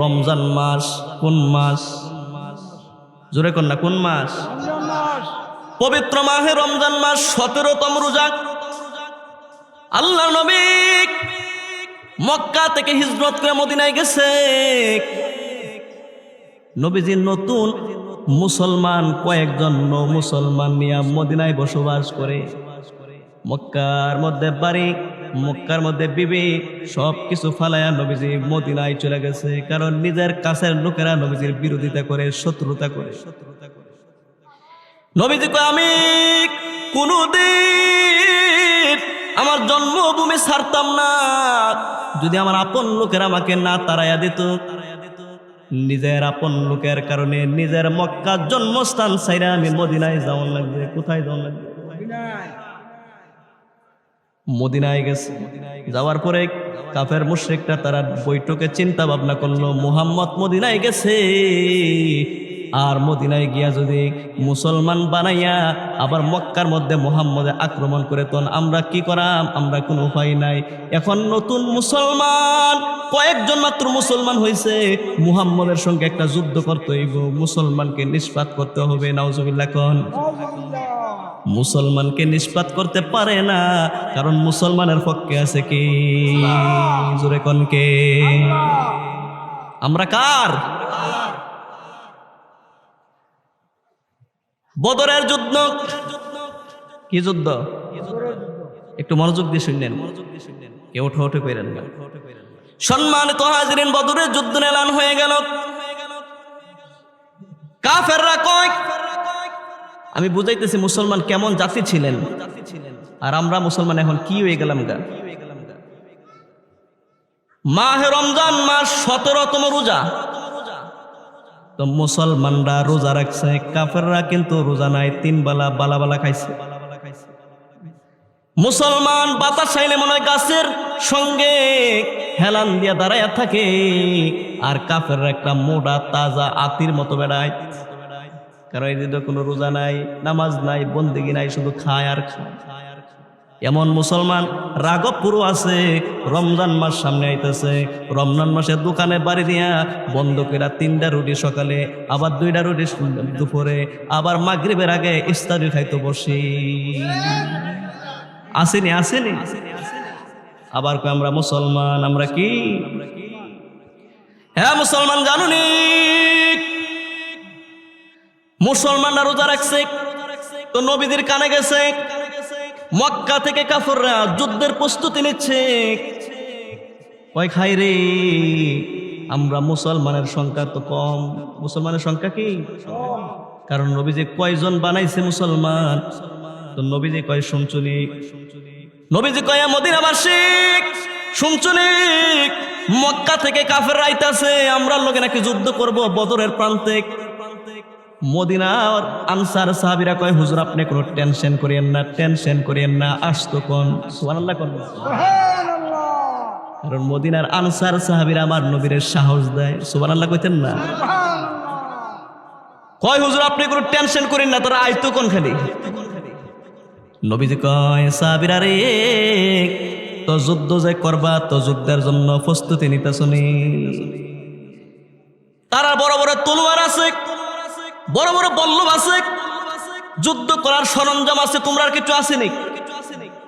রমজান মাস কোন মাস? জোরে কোন না, কোন মাস? পবিত্র মাহে রমজান মাস 17তম রোজা। আল্লাহ নবী মক্কা থেকে হিজরত করে মদিনায় গেছে। নবীজি নতুন মুসলমান কয়েকজন মুসলমান নিয়ে মদিনায় বসবাস করে। মক্কার মধ্যে বাড়ি, মক্কার মধ্যে বিবি, সবকিছু ফালায়া নবীজি মদিনায় চলে গেছে। কারণ নিজের কাছের লোকেরা নবীজির বিরোধিতা করে, শত্রুতা করে। নবীজি কয়, আমি কোনদিন আমার জন্মভূমি ছাড়তাম না যদি আমার আপন লোকেরা আমাকে না তাড়াইয়া দিত। নিজের আপন লোকের কারণে নিজের মক্কার জন্মস্থান ছাইরা আমি মদিনায় যাওয়ার লাগবে। কোথায় যাওয়ার লাগবে? মদিনায় গেছে। যাওয়ার পরে কাফের মুশরিকরা তারা বৈঠকে চিন্তা ভাবনা করলো, মুহাম্মদ মদিনায় গেছে, আর মদিনায় গিয়া যদি মুসলমান বানাইয়া আবার মক্কার মধ্যে মুহাম্মদে আক্রমণ করে, তখন আমরা কি করাম? আমরা কোনো উপায় নাই। এখন নতুন মুসলমান কয়েকজন মাত্র মুসলমান হয়েছে, মুহাম্মদের সঙ্গে একটা যুদ্ধ করতে হইব, মুসলমানকে নিষ্পাত করতে হবে। নাউজুবিল্লাহ কোন মুসলমানকে নিষ্পাত করতে পারে না, কারণ মুসলমানের পক্ষে আছে কি? জোরে কোন কে? আমরা কার? বদরের যুদ্ধ। কি যুদ্ধ? একটু মনোযোগ দিয়ে শুনলেন, কেউ ওঠো ওঠো করেন না। সম্মানিত হাজিরিন, বদরের যুদ্ধ এলান হয়ে গেল। কাফেররা কয়, আমি বুঝাইতেছি মুসলমান কেমন জাতি ছিলেন, আর আমরা মুসলমান এখন কি হয়ে গেলাম গা। মাহে রমজান মাস 17তম রোজা, তো মুসলমানরা রোজা রাখছে, কাফেররা কিন্তু রোজা নাই, 3 বেলা বালা খাইছে। মুসলমান বাতাস চাইলে মনে হয় গাছের সঙ্গে হেলান দিয়া দাঁড়াইয়া থাকে, আর কাফেররা একটা মোটা তাজা আতির মতো বেড়ায়। কারণ এদের কোনো রোজা নাই, নামাজ নাই, বন্দেগী নাই, শুধু খায় আর খায়। এমন মুসলমান রাগব পুরো আছে। রমজান মাস সামনে আইতেছে, রমজান মাসে দোকানে বাড়ি দিয়া বন্ধ করে 3টা রুটি সকালে, আবার 2টা রুটি দুপুরে, আবার মাগরিবের আগে ইফতারি খাইতে বসি। আসেনি? আবার কই আমরা মুসলমান, আমরা কি? হ্যাঁ মুসলমান, জানুনি মুসলমানরা রোজা রাখছে, তো নবীদের কানে গেছে মক্কা থেকে কাফেররা যুদ্ধের প্রস্তুতি নিচ্ছে। কয় খাই রে, আমরা মুসলমানের সংখ্যা তো কম। মুসলমানের সংখ্যা কি? কারণ নবীজি কয়জন বানাইছে মুসলমান? তো নবীজি কয় শুনছুনি, নবীজি কয় মদিনাবাসী শুনছুনি, মক্কা থেকে কাফেররা আইতাছে, আমরা লোকে নাকি যুদ্ধ করব বদরের প্রান্তে। মদিনার আনসার সাহাবীরা কয়, হুজুর আপনি কোনো টেনশন করিয়েন না, আসতো কোন? সুবহানাল্লাহ কোন? কারণ মদিনার আনসার সাহাবীরা আমার নবীর সাহস দেয়। সুবহানাল্লাহ কইতেন না? কয় হুজুর আপনি কোনো টেনশন করেন না, তোরা আইতো কোন খালি? নবীজি কয়, সাহাবীরা রে, তো যুদ্ধ যে করবা, তো যুদ্ধের জন্য প্রস্তুতি নিতেছনি। তারা বড় বড় তলোয়ার আছে, বড় বড় বল্লভ আছে, যুদ্ধ করার সরঞ্জাম আছে, তোমরা আর কিছু আসেনি?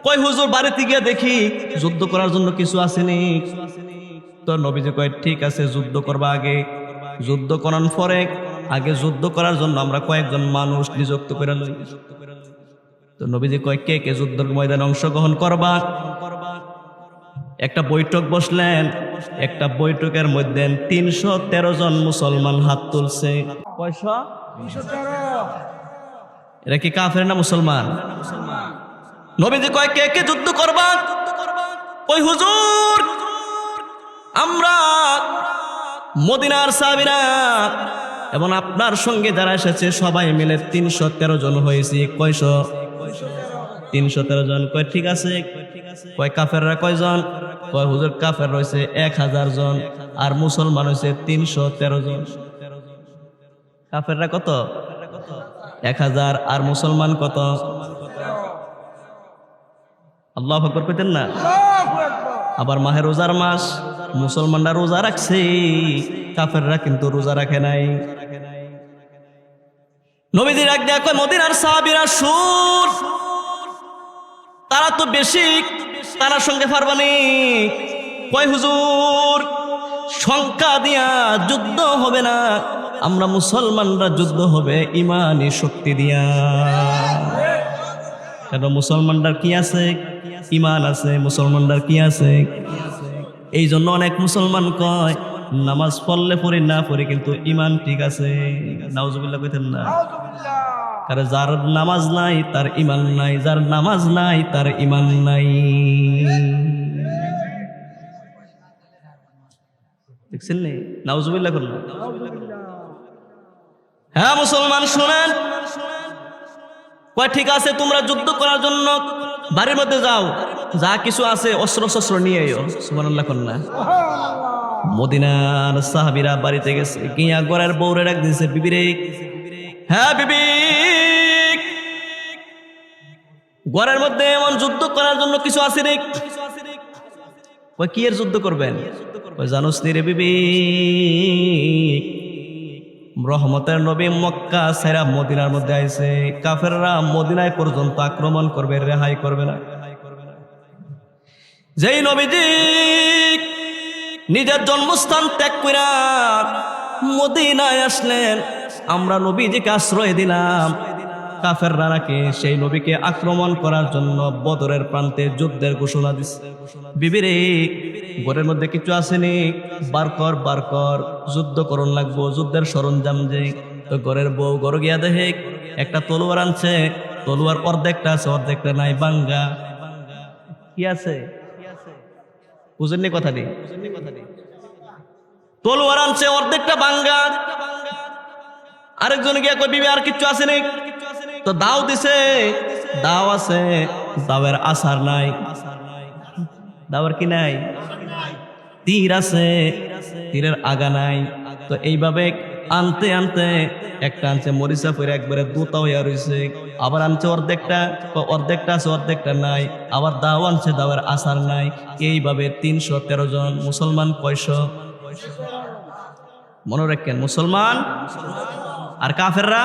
কয় হুজুর বাড়িতে গিয়ে দেখি যুদ্ধ করার জন্য কিছু আসেনি। তো নবীজি কয়, ঠিক আছে, যুদ্ধ করবা আগে, যুদ্ধ করার পরে আগে যুদ্ধ করার জন্য আমরা কয়েকজন মানুষ নিযুক্ত করে লই। তো নবীজি কয়, কে কে যুদ্ধের ময়দানে অংশগ্রহণ করবা? একটা বৈঠক বসলেন, একটা বৈঠকের মধ্যে 313 জন মুসলমান হাত তুলছে। কয়শো? 313। এরা কি কাফের না মুসলমান? নবীজি কয়, কে কে যুদ্ধ করবা? কই হুজুর আমরা মদিনার সাহাবীরা এবং আপনার সঙ্গে যারা এসেছে সবাই মিলে 313 জন হয়েছি। কয়শো? 313 জন। কয় ঠিক আছে। কয় কাফেররা কয়জন? কয় হুজুর কাফের রয়েছে 1000 জন, আর মুসলমান হয়েছে 313 জন। কাফেররা কত? 1000, আর মুসলমান কত? আল্লাহু আকবার কইতেন না? আবার মাহে রোজার মাস, মুসলমানরা রোজা রাখছে, কাফেররা কিন্তু রোজা রাখে নাই। নবীজি রাখ দেয়া কয় মদিনার সাহাবীরা শুন, তারা তো বেশি, তারা সঙ্গে পারবানি। কয় হুজুর সংখ্যা দিয়া যুদ্ধ হবে না, আমরা মুসলমানরা যুদ্ধ হবে ইমানি শক্তি দিয়া। কেন মুসলমানরা কি আছে? ইমান আছে। মুসলমানরা কি আছে? এই জন্য অনেক মুসলমান কয় নামাজ পড়লে পড়ি না পড়ি কিন্তু ইমান ঠিক আছে। নাউজুবিল্লাহ কইতেন না? কারণ যার নামাজ নাই তার ইমান নাই, যার নামাজ নাই তার ইমান নাই। দেখছেন নি? নাউজুবিল্লাহ করুন। হ্যাঁ মুসলমান শুনেন, কয় ঠিক আছে তোমরা যুদ্ধ করার জন্য বাড়ির মধ্যে যাও, যা কিছু আছে অস্ত্র শস্ত্র নিয়ে এও। সুবহানাল্লাহ কন্যা। মদিনার সাহাবীরা বাড়িতে গেছে, গিয়া ঘরের বউরে ডাক দিয়েছে, বিবি রে, হ্যাঁ বিবি, ঘরের মধ্যে এমন যুদ্ধ করার জন্য কিছু আছে রে। কয় কি এর যুদ্ধ করবেন? কয় জানোস নি রে বিবি, রহমতের নবী মক্কা ছাইরা মদিনার মধ্যে আইছে, কাফেররা মদিনায় পর্যন্ত আক্রমণ করবে, রেহাই করবে না। যেই নবীজি নিজের জন্মস্থান ত্যাগ কইরা মদিনায় আসলেন, আমরা নবীজিকে আশ্রয় দিলাম, কাফেররা নাকি সেই নবীকে আক্রমণ করার জন্য বদরের প্রান্তে যুদ্ধের ঘোষণা দিচ্ছে। বিবিরে ঘরের মধ্যে কিছু আসেনি, বার কর, যুদ্ধ করণ লাগবো, যুদ্ধের সরঞ্জাম যে। তো ঘরের বউ ঘর গিয়া দেখে একটা তলোয়ার আনছে, তলোয়ার অর্ধেকটা আছে অর্ধেকটা নাই, বাঙ্গা। কি আছে বুঝেননি কথাটি? তলোয়ার আনছে অর্ধেকটা বাঙ্গা। আরেকজন গিয়া কই বিবি আর কিচ্ছু আসেনি? তো দাও দিছে, দাও আছে, দাওয়ের আসার নাই। দাওয়ার কি নাই? তীর আছে, তীরের আগা নাই। তো এইভাবে আনতে আনতে একটা আনছে মরিচা পরে একবারে দুতা হইয়া রয়েছে, আবার আনছে অর্ধেকটা আছে অর্ধেকটা নাই, আবার দাও আনছে, দাওয়ার আসার নাই। এইভাবে 313 জন মুসলমান। কয়শো? মনে রাখেন, মুসলমান আর কাফেররা।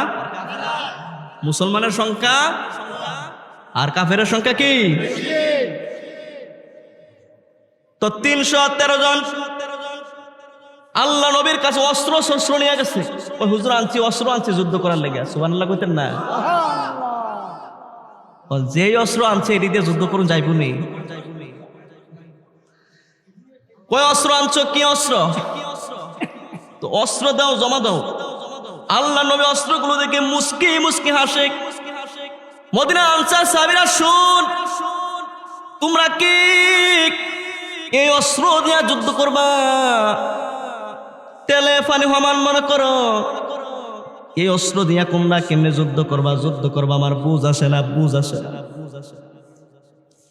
মুসলমানের সংখ্যা আর কাফেরের সংখ্যা কি? তো 313 জন আল্লাহ নবীর কাছে অস্ত্র শস্ত্র নিয়ে গেছে। ওই হুজুর আনছি, অস্ত্র আনছি যুদ্ধ করার লেগে। সুবহানাল্লাহ কইতেন না? যেই অস্ত্র আনছে এটি দিয়ে যুদ্ধ করুন যাইবনি। কই অস্ত্র আনছো? কি অস্ত্র? তো অস্ত্র দাও, জমা দাও। আল্লাহ নবী অস্ত্রগুলো দেখে মুস্কি মুস্কি হাসে। মদিনা আনসার সাহাবীরা শুন, তোমরা কি এই অস্ত্র দিয়া যুদ্ধ করবা? তেলে পানি সমান মনে করো? এই অস্ত্র দিয়া তোমরা কেমনে যুদ্ধ করবা? যুদ্ধ করবা আমার বুঝ আসে না, বুঝ আসে না।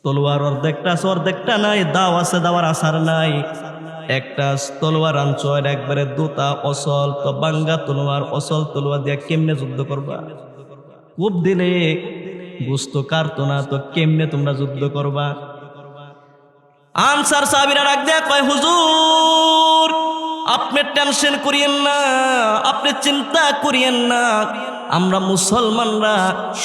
তলোয়ার অর্ধেকটা আছে অর্ধেকটা নাই, দাও আছে দাওয়ার আসার নাই। একটা তলোয়ার আনছো, একবারে দুটা অসল। তো বাঙ্গা তলোয়ার, অসল তলোয়ার দিয়া কেমনে যুদ্ধ করবা? খুব দিলে বুঝতো কারতো না, তো কেমনে তোমরা যুদ্ধ করবা? আনসার সাহাবীরা রাখ দেয়া কয় হুজুর আপনি টেনশন করিয়েন না, আপনি চিন্তা করিয়েন না। আমরা মুসলমানরা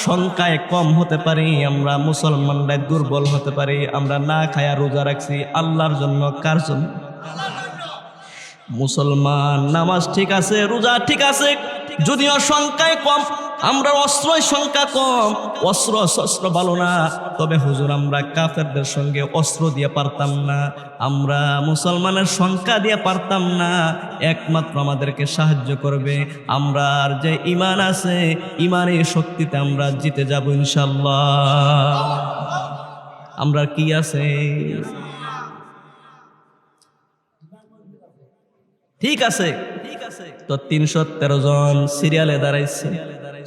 সংখ্যায় কম হতে পারি, আমরা মুসলমানরা দুর্বল হতে পারি, আমরা না খায়া রোজা রাখছি আল্লাহর জন্য। কার জন্য? মুসলমান। নামাজ ঠিক আছে, রোজা ঠিক আছে, যদিও সংখ্যায় কম, আমরা অস্ত্রই সংখ্যা কম, অস্ত্র শস্ত্র ভালো না। তবে হুজুর আমরা কাফেরদের সঙ্গে অস্ত্র দিয়ে পারতাম না, আমরা মুসলমানের সংখ্যা দিয়ে পারতাম না। একমাত্র আমাদেরকে সাহায্য করবে আমরা আর যে ঈমান আছে, ঈমানের শক্তিতে আমরা জিতে যাব ইনশাআল্লাহ। আমরা কি আছে? ঠিক আছে। তো 313 জন সিরিয়ালে দাঁড়াইছে।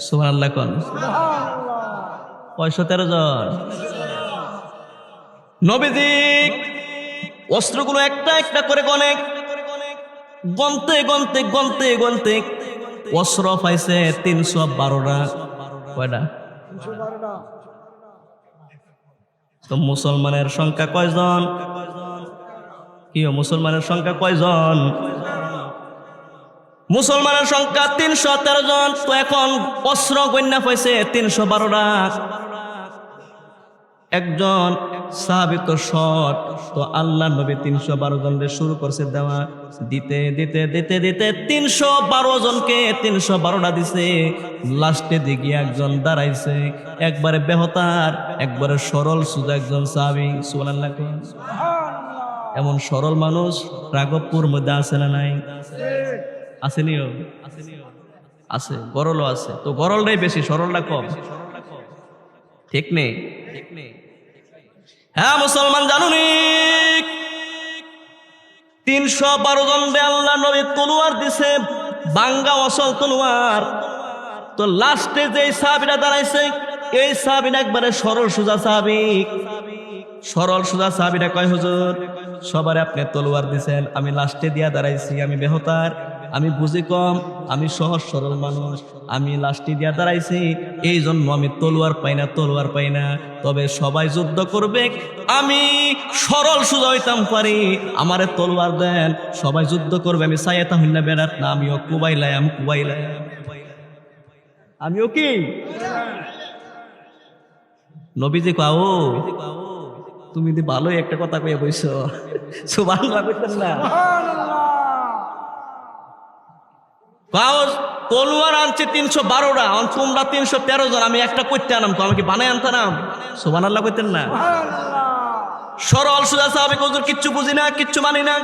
সুবহানাল্লাহ কোন? 513 জন। নবীজি অস্ত্রগুলো একটা একটা করে গনতে অস্ত্র পাইছে 312টা। কয়টা? তো মুসলমানের সংখ্যা কয়জন? কি মুসলমানের সংখ্যা কয়জন? মুসলমানের সংখ্যা 313 জন। তো এখন অস্ত্র গণ্য হয়েছে 312টা। একজন সাহাবী তো শট, তো আল্লাহ নবী 312 জনকে শুরু করছে দেওয়া, দিতে দিতে দিতে দিতে 312 জনকে 312টা দিছে। লাস্টে দিকে একজন দাঁড়াইছে, একবারে বেহতার, একবারে সরল সুজা একজন সাহাবী। সুবহানাল্লাহ। এমন সরল মানুষ রাঘবপুর মধ্যে আছে না নাই? আসেনিও আছে, গরলও আছে। তো গরলটাই বেশি, সরলটা কম, ঠিক নেই? হ্যাঁ মুসলমান জানুনি, 312 জন আল্লাহ নবী তলোয়ার দিছে, বাঙ্গা অসল তলোয়ার। তো লাস্টে যে সাহাবীরা দাঁড়াইছে, এই সাহাবীরা একবারে সরল সুজা সাহাবী। সরল সুজা সাহাবীরা কয়, হুজুর সবারে আপনি তলোয়ার দিছেন, আমি লাস্টে দিয়া দাঁড়াইছি, আমি বেহতার, আমি বুঝি কম, আমি সহজ সরল মানুষ, আমি লাস্টে দিয়া দাঁড়াইছি, এই জন্য আমি তলোয়ার পাই না, তলোয়ার পাই না। তবে সবাই যুদ্ধ করবে, আমি সরল সুজা হইতাম পারি, আমারে তলোয়ার দেন, সবাই যুদ্ধ করবে, আমি সাইয়াতা হইনা বেড়াত না, আমিও কুবাইলাম কুবাইলাম, আমিও কি নবীজি কাও তুমি দি ভালোই একটা কথা কইয়া বইছো, সুবহানাল্লাহ কইতেন না? তলোয়ার আনছে 312টা, তোমরা 313 জন, আমি একটা কইতে আনাম, আমি কি বানাই আনতাম? সুবহানাল্লাহ কইতেন না? সরল সুজা সাহাবী হুজুর কিচ্ছু বুঝি না, কিচ্ছু মানি না,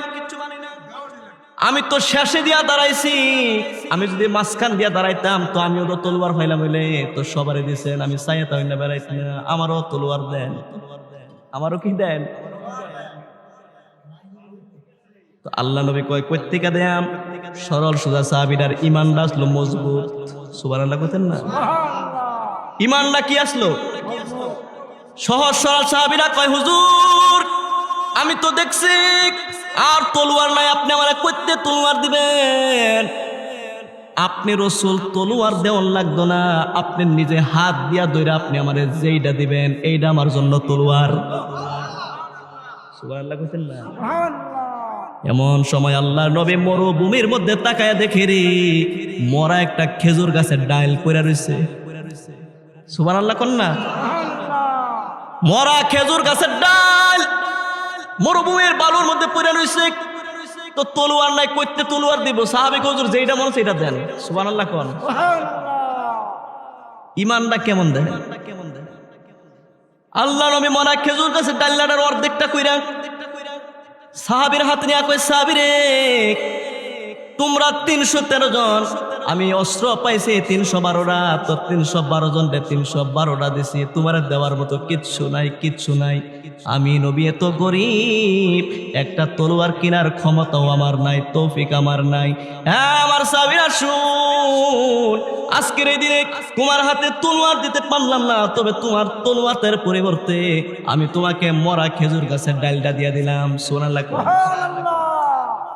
আমি তো শেষে দিয়া দাঁড়াইছি, আমি যদি মাঝখান দিয়া দাঁড়াইতাম তো আমিও তো তলোয়ার পাইলাম হইলে, তো সবারই দিছেন, আমি সাইয়াতা হইনা বেড়াইছি না, আমারও তলোয়ার দেন, আমারও কি দেন? তো আল্লাহ নবী কয় কইতেকা দেয়াম, সরল সুজা সাহাবীদের ঈমানটা আসলো মজবুত। সুবহানাল্লাহ কইতেন না? ঈমানটা কি আসলো? সহজ সরল সাহাবীরা কয়, হুজুর আমি তো দেখছি আর তলোয়ার নাই, আপনি আমারে কইতে তলোয়ার দিবেন? আপনি রাসূল তলোয়ার দেওয়ার লাগতো না, আপনি নিজে হাত দিয়া ধইরা আপনি আমারে যেইটা দিবেন এইটা আমার জন্য তলোয়ার। সুবহানাল্লাহ কইতেন না? এমন সময় আল্লাহর নবী মরুভূমির মধ্যে তাকায়া দেখে রে, মরা একটা খেজুর গাছের ডাল পড়ে রইছে। সুবহানাল্লাহ কোন না? মরা খেজুর গাছের ডাল মরুভূমির বালুর মধ্যে পড়ে রইছে। তো তলোয়ার নাই, কইতে তলোয়ার দিব? সাহাবী হুজুর যেইটা মন সেইটা দেন। সুবহানাল্লাহ কোন? ঈমানটা কেমন দেখেন? আল্লাহ নবী মরা খেজুর গাছের ডালটার অর্ধেকটা কইরা সাহাবীর হাত নিয়ে কই, সাহাবী রে তোমরা 313 জন, আমি অস্ত্র পাইছি 312টা, তো 312 জনকে 312টা দিছি, তোমার দেওয়ার মতো কিচ্ছু নাই, কিচ্ছু নাই। আমি নবী এত গরিব, একটা তলোয়ার কেনার ক্ষমতাও আমার নাই, তৌফিক আমার নাই। হ্যাঁ আমার সাহাবীরা শুন, আজকের এই দিনে তোমার হাতে তলোয়ার দিতে পারলাম না, তবে তোমার তলোয়ারের পরিবর্তে আমি তোমাকে মরা খেজুর গাছের ডালটা দিয়ে দিলাম। সুবহানাল্লাহ।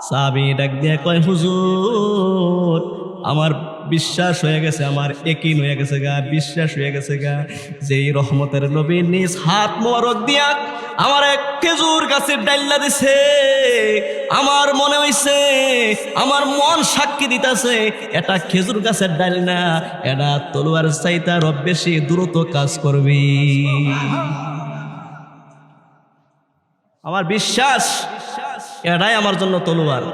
সাহাবী ডাক দিয়ে কয়, হুজুর আমার বিশ্বাস হয়ে গেছে, আমার ইয়াকিন হয়ে গেছে গা, বিশ্বাস হয়ে গেছে গা, যেই রহমতের নবী নিজ হাত মোবারক দিয়া আমার এক খেজুর গাছের ডাইল্লা দিছে, আমার মনে হইছে, আমার মন সাক্ষী দিতেছে এটা খেজুর গাছের ডাইল না, এটা তলোয়ার চাইতে আরো বেশি দ্রুত কাজ করবি। আমার বিশ্বাস এটাই আমার জন্য তলোয়ার।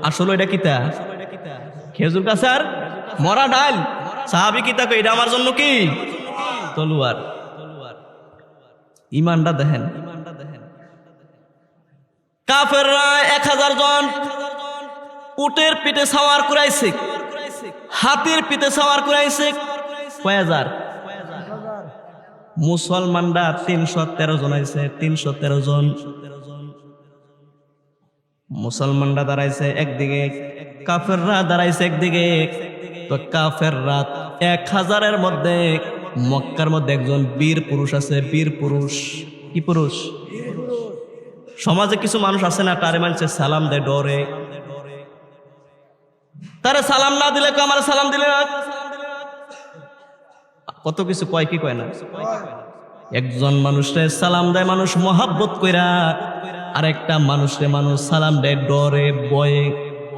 আসলে এটা কিতা? খেজুর গাছের মরা ডাল। সাহাবী কিতা কই, এটা আমার জন্য কি? তলোয়ার। ঈমানটা দেখেন। কাফেররা 1000 জন উটের পিঠে সাওয়ার করাইছে, হাতির পিঠে সাওয়ার করাইছে। কয় হাজার? মুসলমানরা 313 জন আইছে, 313 জন। মুসলমানরা দাঁড়াইছে একদিকে, কাফেররা দাঁড়াইছে একদিকে। তো কাফেররা 1000-এর মধ্যে মক্কার মধ্যে একজন বীর পুরুষ আছে, বীর পুরুষ। কি পুরুষ? সমাজে কিছু মানুষ আছে না, তারে মানুষে সালাম দেয় ডরে, তারে সালাম না দিলে আমার সালাম দিলে না, কত কিছু কয়, কি কয় না। একজন মানুষে সালাম দেয় মানুষ মহাব্বত কইরা, আরেকটা মানুষে মানুষ সালাম দেয় ডরে, ভয়ে।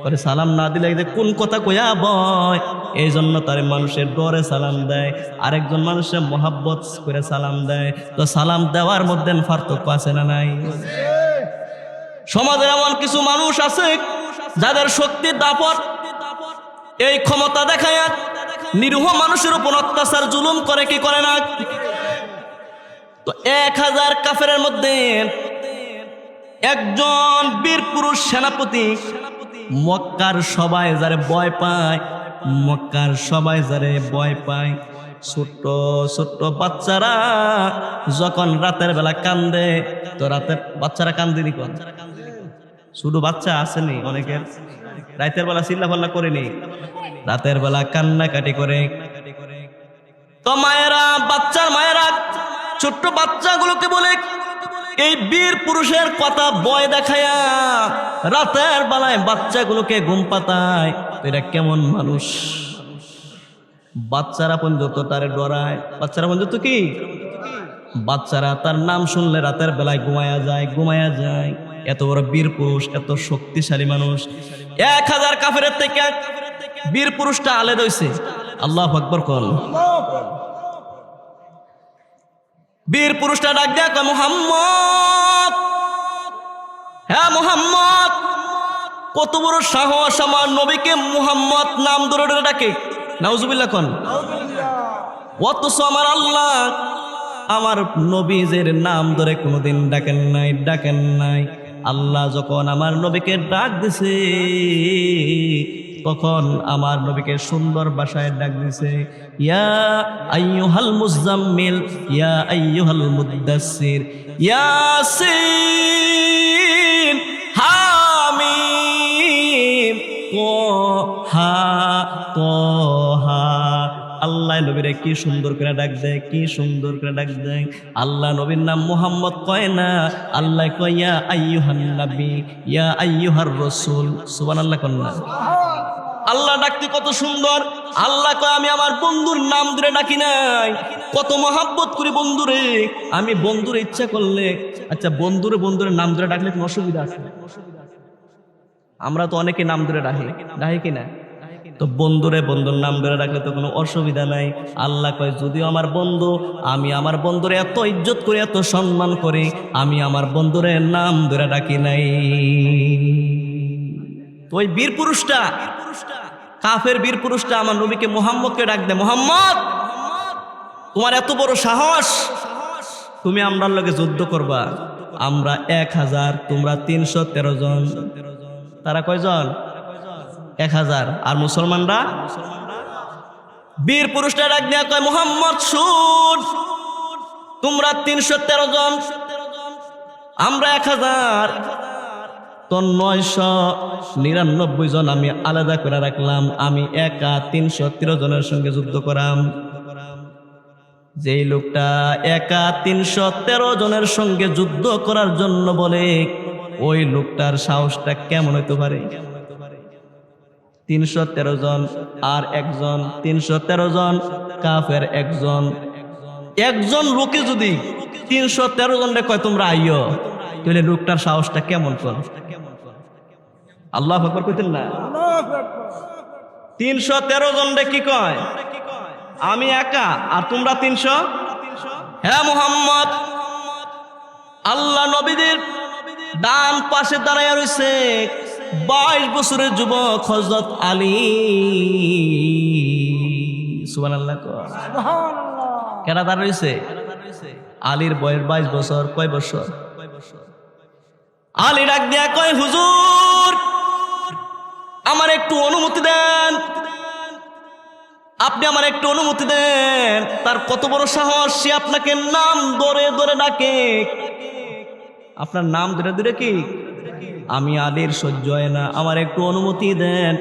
পরে সালাম না দিলে যে কোন কথা কইয়া বয়, এই জন্য তার মানুষের ডরে সালাম দেয়, আরেকজন মানুষের মোহাব্বত করে সালাম দেয়। তো সালাম দেওয়ার মধ্যে পার্থক্য আছে না নাই? সমাজে এমন কিছু মানুষ আছে যাদের শক্তির দাপট, এই ক্ষমতা দেখায় নিরীহ মানুষের উপর অত্যাচার জুলুম করে, কি করে না? তো 1000 কাফেরের মধ্যে একজন বীর পুরুষ সেনাপতি, মক্কার সবাই যারে ভয় পায়, মক্কার সবাই যারে ভয় পায়, ছোট্ট ছোট্ট বাচ্চারা যখন রাতের বেলা কান্দে, তো রাতের বাচ্চারা কান্দিনি কোন? শুধু বাচ্চা আসেনি, অনেকের রাতের বেলা চিল্লাপাল্লা করেনি, রাতের বেলা কান্নাকাটি করে। তো মায়েরা, বাচ্চার মায়েরা ছোট্ট বাচ্চাগুলোকে বলে, এই বীর পুরুষের কথা ভয় দেখায়া রাতের বেলায় বাচ্চাগুলোকে ঘুম পাতায়, এরা কেমন মানুষ? বাচ্চারা পর্যন্ত তারে ডরায়, বাচ্চারা পর্যন্ত কি, বাচ্চারা তার নাম শুনলে রাতের বেলায় ঘুমায়া যায়। এত বড় বীর পুরুষ, এত শক্তিশালী মানুষ, 1000 কাফেরের থেকে বীর পুরুষটা আলাদা হইছে। আল্লাহু আকবার কোন? বীর পুরুষটা ডাক দেয়া কয়, মুহাম্মদ, হ্যাঁ মুহাম্মদ। কত বড় সাহস আমার নবীকে মুহাম্মদ নাম ধরে ধরে ডাকে, নাউজুবিল্লাহ কোন? অথচ আমার আল্লাহ আমার নবীজের নাম ধরে কোনোদিন ডাকেন নাই। আল্লাহ যখন আমার নবীকে ডাক দিছে, তখন আমার নবীকে সুন্দর ভাষায় ডাক দিছে, ইয়া আইয়ুহাল মুজাম্মিল, ইয়া আইয়ুহাল মুদ্দাসসির, ইয়াসিন হামিম তোহা। আল্লাহ নবীরে কি সুন্দর করে ডাক দেয়, কি সুন্দর করে ডাক দেয়। আল্লাহ নবীর নাম মুহাম্মদ কয় না, আল্লাহ কয় ইয়া আইয়ুহান নবী, ইয়া আইয়ুহার রাসূল। সুবহানাল্লাহ কোন না? আল্লাহ ডাকতে কত সুন্দর। আল্লাহ কয় আমি আমার বন্ধুর নাম ধরে ডাকি নাই, কত মহাব্বত করি বন্ধুরে। আমি বন্ধুর ইচ্ছা করলে, আচ্ছা বন্ধুরে নাম ধরে ডাকলে কোনো অসুবিধা আছে? আমরা তো অনেকে নাম ধরে ডাকি কিনা? তো বন্ধুর নাম ধরে ডাকলে তো কোনো অসুবিধা নাই। আল্লাহ কয় যদিও আমার বন্ধু, আমি আমার বন্ধুরে এত ইজ্জত করি, এত সম্মান করি, আমি আমার বন্ধুরে নাম ধরে ডাকি নাই। তো ওই বীর পুরুষটা, কাফের বীর পুরুষটা আমার নবীকে মুহাম্মদকে ডাক দেয়, মুহাম্মদ তোমার এত বড় সাহস, তুমি আমরার লগে যুদ্ধ করবা। আমরা 1000, তোমরা 313 জন। তারা কয়জন? 1000। আর মুসলমানরা? বীর পুরুষটা ডাক দেয়া কয়, মুহাম্মদ শুন, তোমরা 313 জন, আমরা 1000, তো 999 জন আমি আলাদা করে রাখলাম। আমি একা 313 জনের সঙ্গে যুদ্ধ করাম। যেই লোকটা একা 313 জনের সঙ্গে যুদ্ধ করার জন্য বলে, ওই লোকটার সাহসটা কেমন হইতে পারে? 313 জন আর একজন, 313 জন কাফের একজন লোকে যদি 313 জনরে কয় তোমরা আইয়ো, তাহলে লোকটার সাহসটা কেমন কর? আল্লাহু আকবার কইতেন না? 313 জনরে কি কয়? আমি একা আর তোমরা 300। হ্যাঁ মুহাম্মদ, আল্লাহ নবীদের ডান পাশে দাঁড়ায় রয়েছে 22 বছরের যুবক হযরত আলী। সুবহানাল্লাহ। কেডা দাঁড়ায় রয়েছে? আলীর বয়স 22 বছর। কয় বছর? আলী ডাক দিয়া কয়, হুজুর আমার একটু অনুমতি দেন, আপনি আমার একটু অনুমতি দেন। তার কত বড় সাহস, সে আপনাকে নাম ধরে ধরে ডাকে। আপনার নাম ধরে ধরে কি? আমি আলীর সহ্য হয় না, আমার একটু অনুমতি দেন,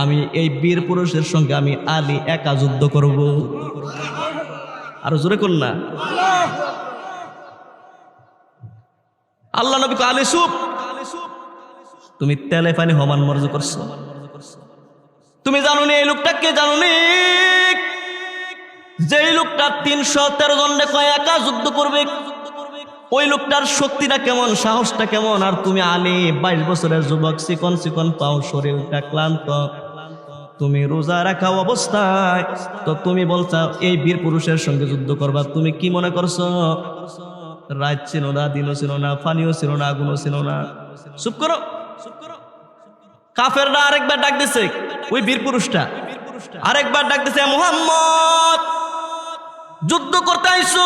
আমি এই বীর পুরুষের সঙ্গে আমি আলী একা যুদ্ধ করব। আরো জোরে করুন না। আল্লাহ নবী কয়, আলী চুপ, তুমি তেলে পানি সমান মর্জ করছো। তুমি জানো নি এই লোকটা কে? জানো নি যেই লোকটা 313 জনকে কয় একা যুদ্ধ করবে, ওই লোকটার শক্তিটা কেমন, সাহসটা কেমন, আর তুমি আলী 22 বছরের যুবক, চিকন চিকন পাও, শরীরটা ক্লান্ত, তুমি রোজা রাখা অবস্থায় তো তুমি বলছো এই বীর পুরুষের সঙ্গে যুদ্ধ করবা। তুমি কি মনে করছো? রাত ছিল না, দিনও ছিল না, পানিও ছিল না, আগুনও ছিল না। চুপ করো। কাফেররা আরেকবার ডাক দিছে, ওই বীর পুরুষটা আরেকবার ডাক দিছে, মুহাম্মদ যুদ্ধ করতে আইছো,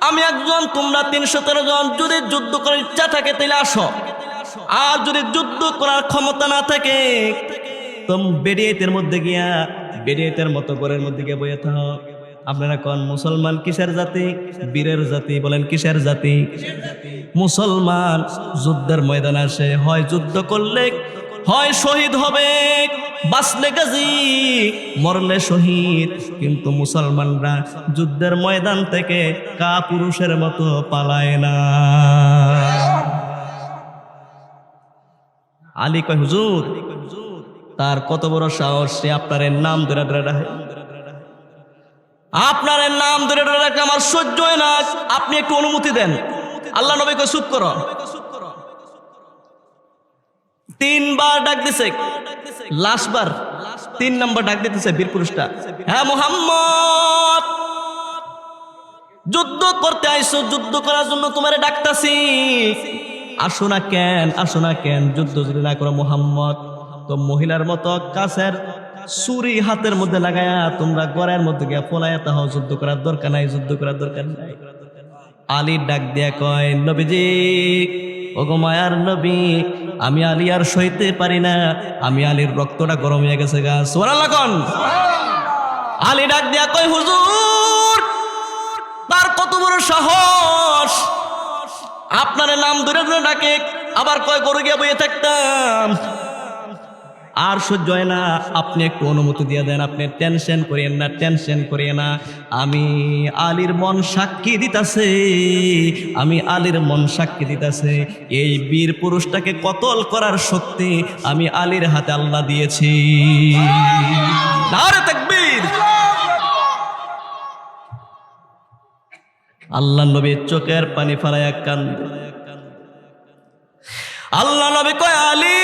আমি একজন, তোমরা 313 জন, যদি যুদ্ধ করার ইচ্ছা থাকে তাহলে আসো, আর যদি যুদ্ধ করার ক্ষমতা না থাকে তুমি বেরিয়েতের মধ্যে গিয়া, বেরিয়েতের মতো ঘরের মধ্যে গিয়ে বইয়ে থাকো। আপনারা কোন মুসলমান কিসের জাতি? বীরের জাতি। বলেন কিসের জাতি? মুসলমান যুদ্ধের ময়দানে আসে, হয় যুদ্ধ করলে হয় শহীদ হবে, বাঁচলে গাজী, মরলে শহীদ। কিন্তু মুসলমানরা যুদ্ধের ময়দান থেকে কাপুরুষের মতো পালায় না। আলী কয়, হুজুর তার কত বড় সাহস, সে আপনার নাম ধরে ধরে ডাকে, আপনার নাম ধরে ধরে ডাকে, আমার সহ্য হয় না, আপনি একটু অনুমতি দেন। আল্লাহ নবী কয়, চুপ করো। 3 বার ডাক দিছে, লাস্ট বার 3 নম্বর ডাক দিতেছে বীর পুরুষটা, হ্যাঁ মুহাম্মদ যুদ্ধ করতে আইছো, যুদ্ধ করার জন্য তোমারে ডাকতাছি, আসো না কেন, আসো না কেন? যুদ্ধ যদি না করো মুহাম্মদ, তো মহিলার মতো কাছের ছুরি হাতের মধ্যে লাগায়া তোমরা ঘরের মধ্যে গিয়া পলায়া তাও, যুদ্ধ করার দরকার নাই, যুদ্ধ করার দরকার নাই। আলী ডাক দিয়া কয়, নবীজি, ওগো মায়ার নবী, আমি আলী আর সইতে পারি না, আমি আলীর রক্তটা গরম হয়ে গেছে গা। সুবহানাল্লাহ কোন। আলী ডাক দিয়া কয়, হুজুর তার কত বড় সাহস, আপনার নাম ধরে ধরে ডাকে, আবার কয় গরু গিয়া বইয়ে থাকতাম, আর সহ্য হয় না, আপনি একটু অনুমতি দিয়ে দেন, আপনি টেনশন করিয়েন না, টেনশন করিয়ে না, আমি আলীর মন সাক্ষী দিতাছে, আমি আলীর মন সাক্ষী দিতাছে, এই বীর পুরুষটাকে কতল করার শক্তি আমি আলীর হাতে আল্লাহ দিয়েছি। নারে তাকবীর। আল্লাহ নবী চোখের পানি ফেলায়া কান্দে। আল্লাহ নবী কয়, আলী,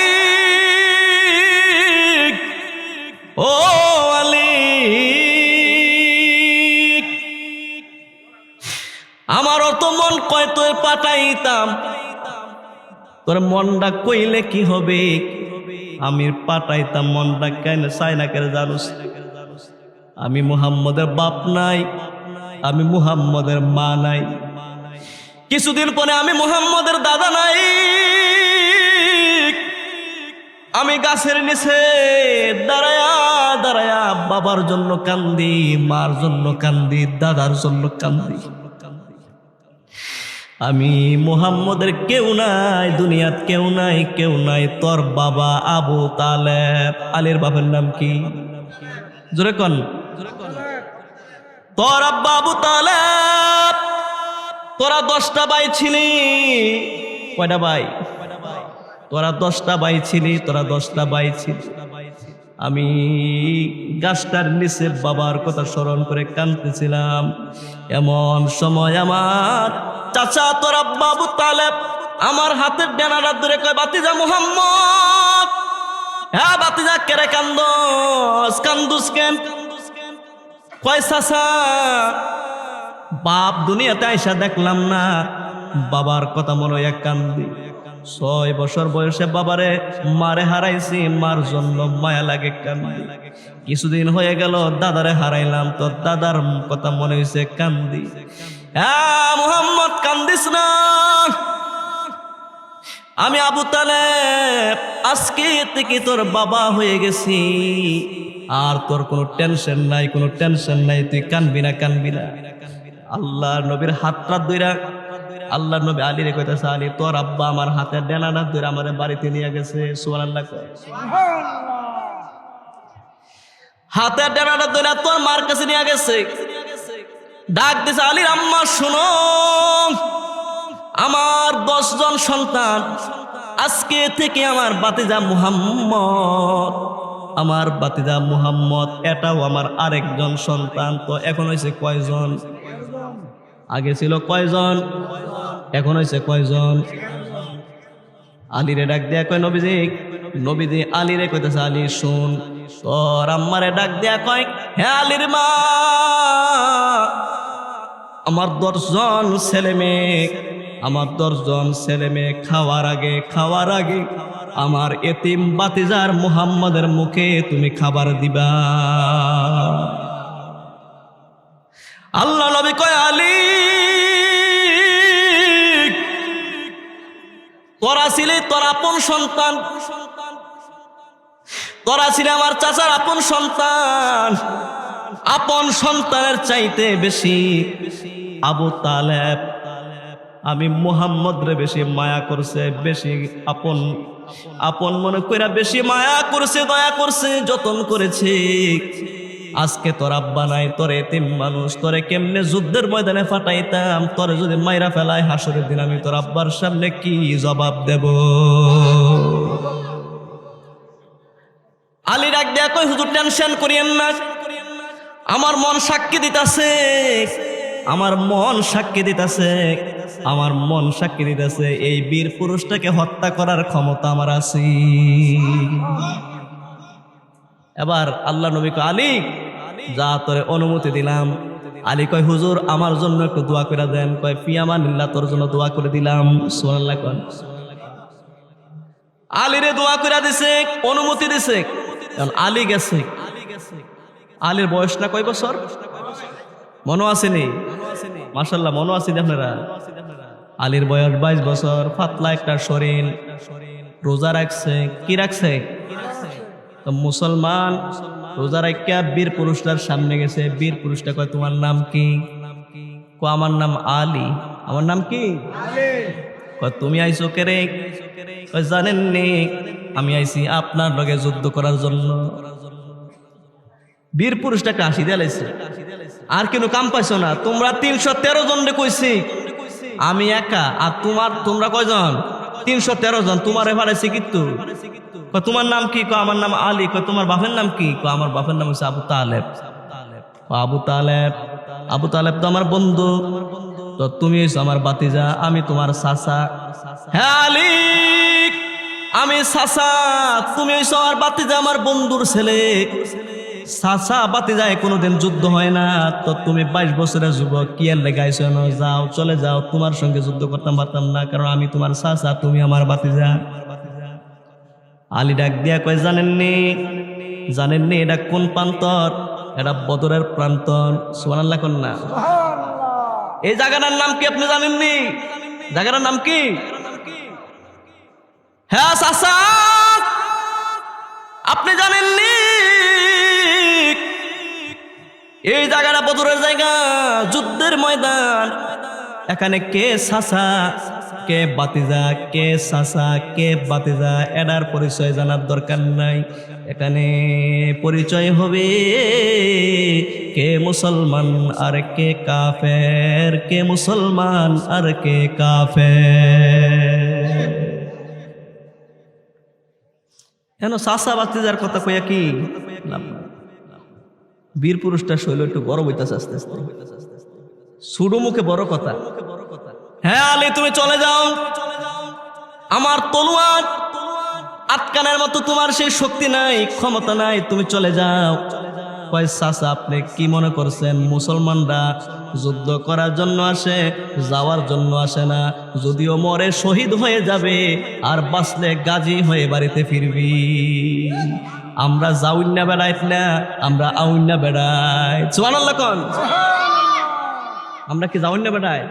ও আলী, আমারও তো মন কয় তোর পাঠাইতাম, তোর মনটা কইলে কি হবে, আমি পাঠাইতাম, মনটা কেন চাই না কেন জানুস? আমি মুহাম্মদের বাপ নাই, আমি মুহাম্মদের মা নাই, কিছুদিন পরে আমি মুহাম্মদের দাদা নাই, আমি গাছের নিচে দাঁড়ায়া দাঁড়ায়া বাবার জন্য কান্দি, মার জন্য কান্দি, দাদার জন্য কান্দি, আমি মুহাম্মদের কেউ নাই, দুনিয়াত কেউ নাই, কেউ নাই। তোর বাবা আবু তালেব, আলীর বাবার নাম কি? জোরে কোন। তোর আব্বা আবু তালেব, তোরা 10টা ভাই ছিলি, কয়টা ভাই? তোরা 10টা ভাই ছিলি, তোরা 10টা ভাই ছিলি। আমি গাছটার নিচে বাবার কথা স্মরণ করে কাঁদতেছিলাম, এমন সময় আমার চাচা তোর আব্বা আবু তালেব আমার হাতের ডানাটা ধরে কয়, বাতিজা মুহাম্মদ, হ্যাঁ বাতিজা, কেরে কান্দস, কান্দুস কেন? কয় চাচা, বাপ দুনিয়াতে আইসা দেখলাম না, বাবার কথা মনে হয় কান্দি। 6 বছর বয়সে বাবারে মারে হারাইছি, মার জন্য মায়া লাগে কান্দি। কিছুদিন হয়ে গেল দাদারে হারাইলাম, তো দাদার কথা মনে হয়েছে কান্দি। হ্যাঁ মুহাম্মদ কান্দিস না, আমি আবু তালেব আজকে থেকে তোর বাবা হয়ে গেছি, আর তোর কোনো টেনশন নাই, কোনো টেনশন নাই, তুই কানবি না, কানবি না। আল্লাহর নবীর হাতটা ধইরা আল্লাহর নবী আলী রে কইতাছে, আলী তোর আব্বা আমার হাতের ডানাটা ধরে আমার বাড়িতে নিয়ে গেছে। সুবহানাল্লাহ কয়। হাতের ডানাটা ধরে তোর মার কাছে নিয়ে গেছে, ডাক দিছে, আলীর আম্মা শোনো, আমার 10 জন সন্তান, আজকে থেকে আমার বাতিজা মুহাম্মদ, আমার বাতিজা মুহাম্মদ, এটাও আমার আরেকজন সন্তান। তো এখন হয়েছে কয়জন? আগে ছিল কয়জন? এখন হয়েছে কয়জন? আলীরে ডাক দেয়া কয় নবীজি, নবীজি আলীরে কইতেছে আলী শুন, তোর আম্মারে ডাক দেয়া কয় হে আলীর মা, আমার 10 জন ছেলে মেয়ে, আমার 10 জন ছেলে মেয়ে খাওয়ার আগে আমার এতিম বাতিজার মুহাম্মাদের মুখে তুমি খাবার দিবা। আল্লাহ নবী কয় আলী, তোরা ছিলে তোর আপন সন্তান, তোরা ছিলে আমার চাচার আপন সন্তান, আপন সন্তানের চাইতে বেশি আবু তালেব আমি মুহাম্মদ রে বেশি মায়া করছে, বেশি আপন মনে কইরা বেশি মায়া করছে, দয়া করছে, যতন করেছে। আজকে তোর আব্বা নাই, তোর এতিম মানুষ, তোরে কেমনে যুদ্ধের ময়দানে ফাটাইতাম, তোরে যদি মাইরা ফেলায় হাসরের দিন আমি তোর আব্বার সামনে কি জবাব দেব? আলী ডাক দেয়া কই হুজুর টেনশন করিয়েন না, আমার মন সাক্ষী দিতেছে, আমার মন সাক্ষী দিতেছে, আমার মন সাক্ষী দিতেছে এই বীর পুরুষটাকে হত্যা করার ক্ষমতা আমার আছে। এবার আল্লাহ নবী কয় আলী যা তোরে অনুমতি দিলাম। আলী কয় হুজুর আমার জন্য একটু দোয়া করে দেন। কয় ফি আমানিল্লাহ, তোর জন্য দোয়া করে দিলাম। সুবহানাল্লাহ কোন। আলীরে দোয়া করে দিছে, অনুমতি দিছে। কারণ আলী গেছে, আলীর বয়স না কয় বছর মনে আসেনি? মাশাআল্লাহ মনে আছে আপনারা? আলীর বয়স 22 বছর, পাতলা একটা শরীর, রোজা রাখছে। কি রাখছে? তো মুসলমান রোজা রাখা বীর পুরুষটার সামনে গেছে। বীর পুরুষটা কয় তোমার নাম কি? কয় আমার নাম আলী। আমার নাম কি? কয় তুমি আইছো কে রে? কয় জানেননি আমি আইছি আপনার লগে যুদ্ধ করার জন্য। বীর পুরুষটাকে হাসি দিলাইছে, আর কেন কাম পাইছো না? তোমরা 313 জন রে কইছি, আমি একা, আর তোমরা কয়জন? 313 জন। তোমার এবারেছি কিন্তু তোমার নাম কি? কয় আমার নাম আলী। কয় তোমার বাপের নাম কি? কয় আমার বাপের নাম হচ্ছে আবু তালেব। আবু তালেব, আবু তালেব তো আমার বন্ধু, তো তুমি হইছো আমার বাতিজা, আমি তোমার চাচা। হ্যাঁ আলী, আমি চাচা, তুমি হইছো আমার বাতিজা, আমার বন্ধুর ছেলে। চাচা বাতিজায় কোনোদিন যুদ্ধ হয় না, তো তুমি 22 বছরের যুবক, কি এর লেগে আইছো? যাও, চলে যাও, তোমার সঙ্গে যুদ্ধ করতাম পারতাম না, কারণ আমি তোমার চাচা, তুমি আমার বাতিজা। আলী ডাক দিয়া কয় জানেননি এটা কোন প্রান্তর? এটা বদরের প্রান্তর। সুবহানাল্লাহ কোন না? এই জায়গাটার নাম কি আপনি জানেননি? জায়গাটার নাম কি? হ্যাঁ চাচা, আপনি জানেননি? এই জায়গাটা বদরের জায়গা, যুদ্ধের ময়দান। এখানে কে চাচা, কে বাতিজা, কে চাচা, কে বাতিজা, এটার পরিচয় জানার দরকার নাই। এখানে পরিচয় হবে কে মুসলমান আর কে কাফের, কে মুসলমান আর কে কাফের। কেন চাচা বাতিজার কথা কইয়া কি লাভ? বীর পুরুষটা শৈল একটু বড় হইতেছে আস্তে আস্তে, সুডো মুখে বড় কথা। হ্যাঁ আলী তুমি চলে যাও, আমার তলোয়ার আটকানের মতো তোমার সেই শক্তি নাই, ক্ষমতা নাই, তুমি চলে যাও। কয় চাচা আপনি কি মনে করছেন মুসলমানরা যুদ্ধ করার জন্য আসে, যাওয়ার জন্য আসে না? যদিও মরে শহীদ হয়ে যাবে, আর বাঁচলে গাজী হয়ে বাড়িতে ফিরবি। আমরা যাউন্না বেড়াই না, আমরা আউন্না বেড়াই। সুবহানাল্লাহ কোন। আমরা কি যাউন্না বেড়াই?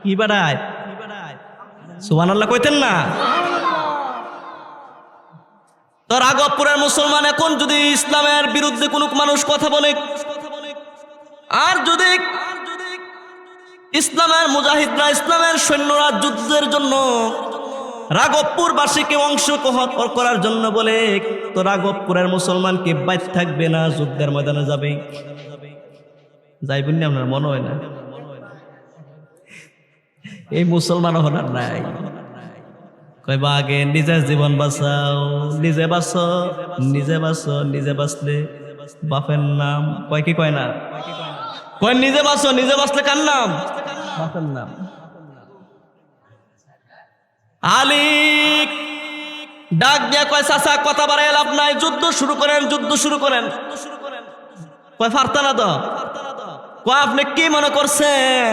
কি বেড়াই? সুবহানাল্লাহ কইতেন না? তো রাঘবপুরের মুসলমান এখন যদি ইসলামের বিরুদ্ধে কোনো মানুষ কথা বলে, আর যদি ইসলামের মুজাহিদরা, ইসলামের সৈন্যরা যুদ্ধের জন্য রাঘবপুরবাসীকে অংশগ্রহণ করার জন্য বলে, তো রাঘবপুরের মুসলমান কি বাইর থাকবে না? যুদ্ধের ময়দানে যাবে। যাইবেন না? আপনার মনে হয় না? এই মুসলমান হনার নাই। কইবা আগে নিজের জীবন বাঁচাও, নিজে বাঁচো, নিজে বাঁচো, নিজে বাঁচলে বাপের নাম। কয় কি কয় না? কয় নিজে বাঁচো, নিজে বাঁচলে কার নাম? বাপের নাম। আলী ডাক দিয়া কয় চাচা কথা বাড়ায় লাভ নাই, যুদ্ধ শুরু করেন, যুদ্ধ শুরু করেন। কয় ফারতা না তো। কয় আপনি কি মনে করছেন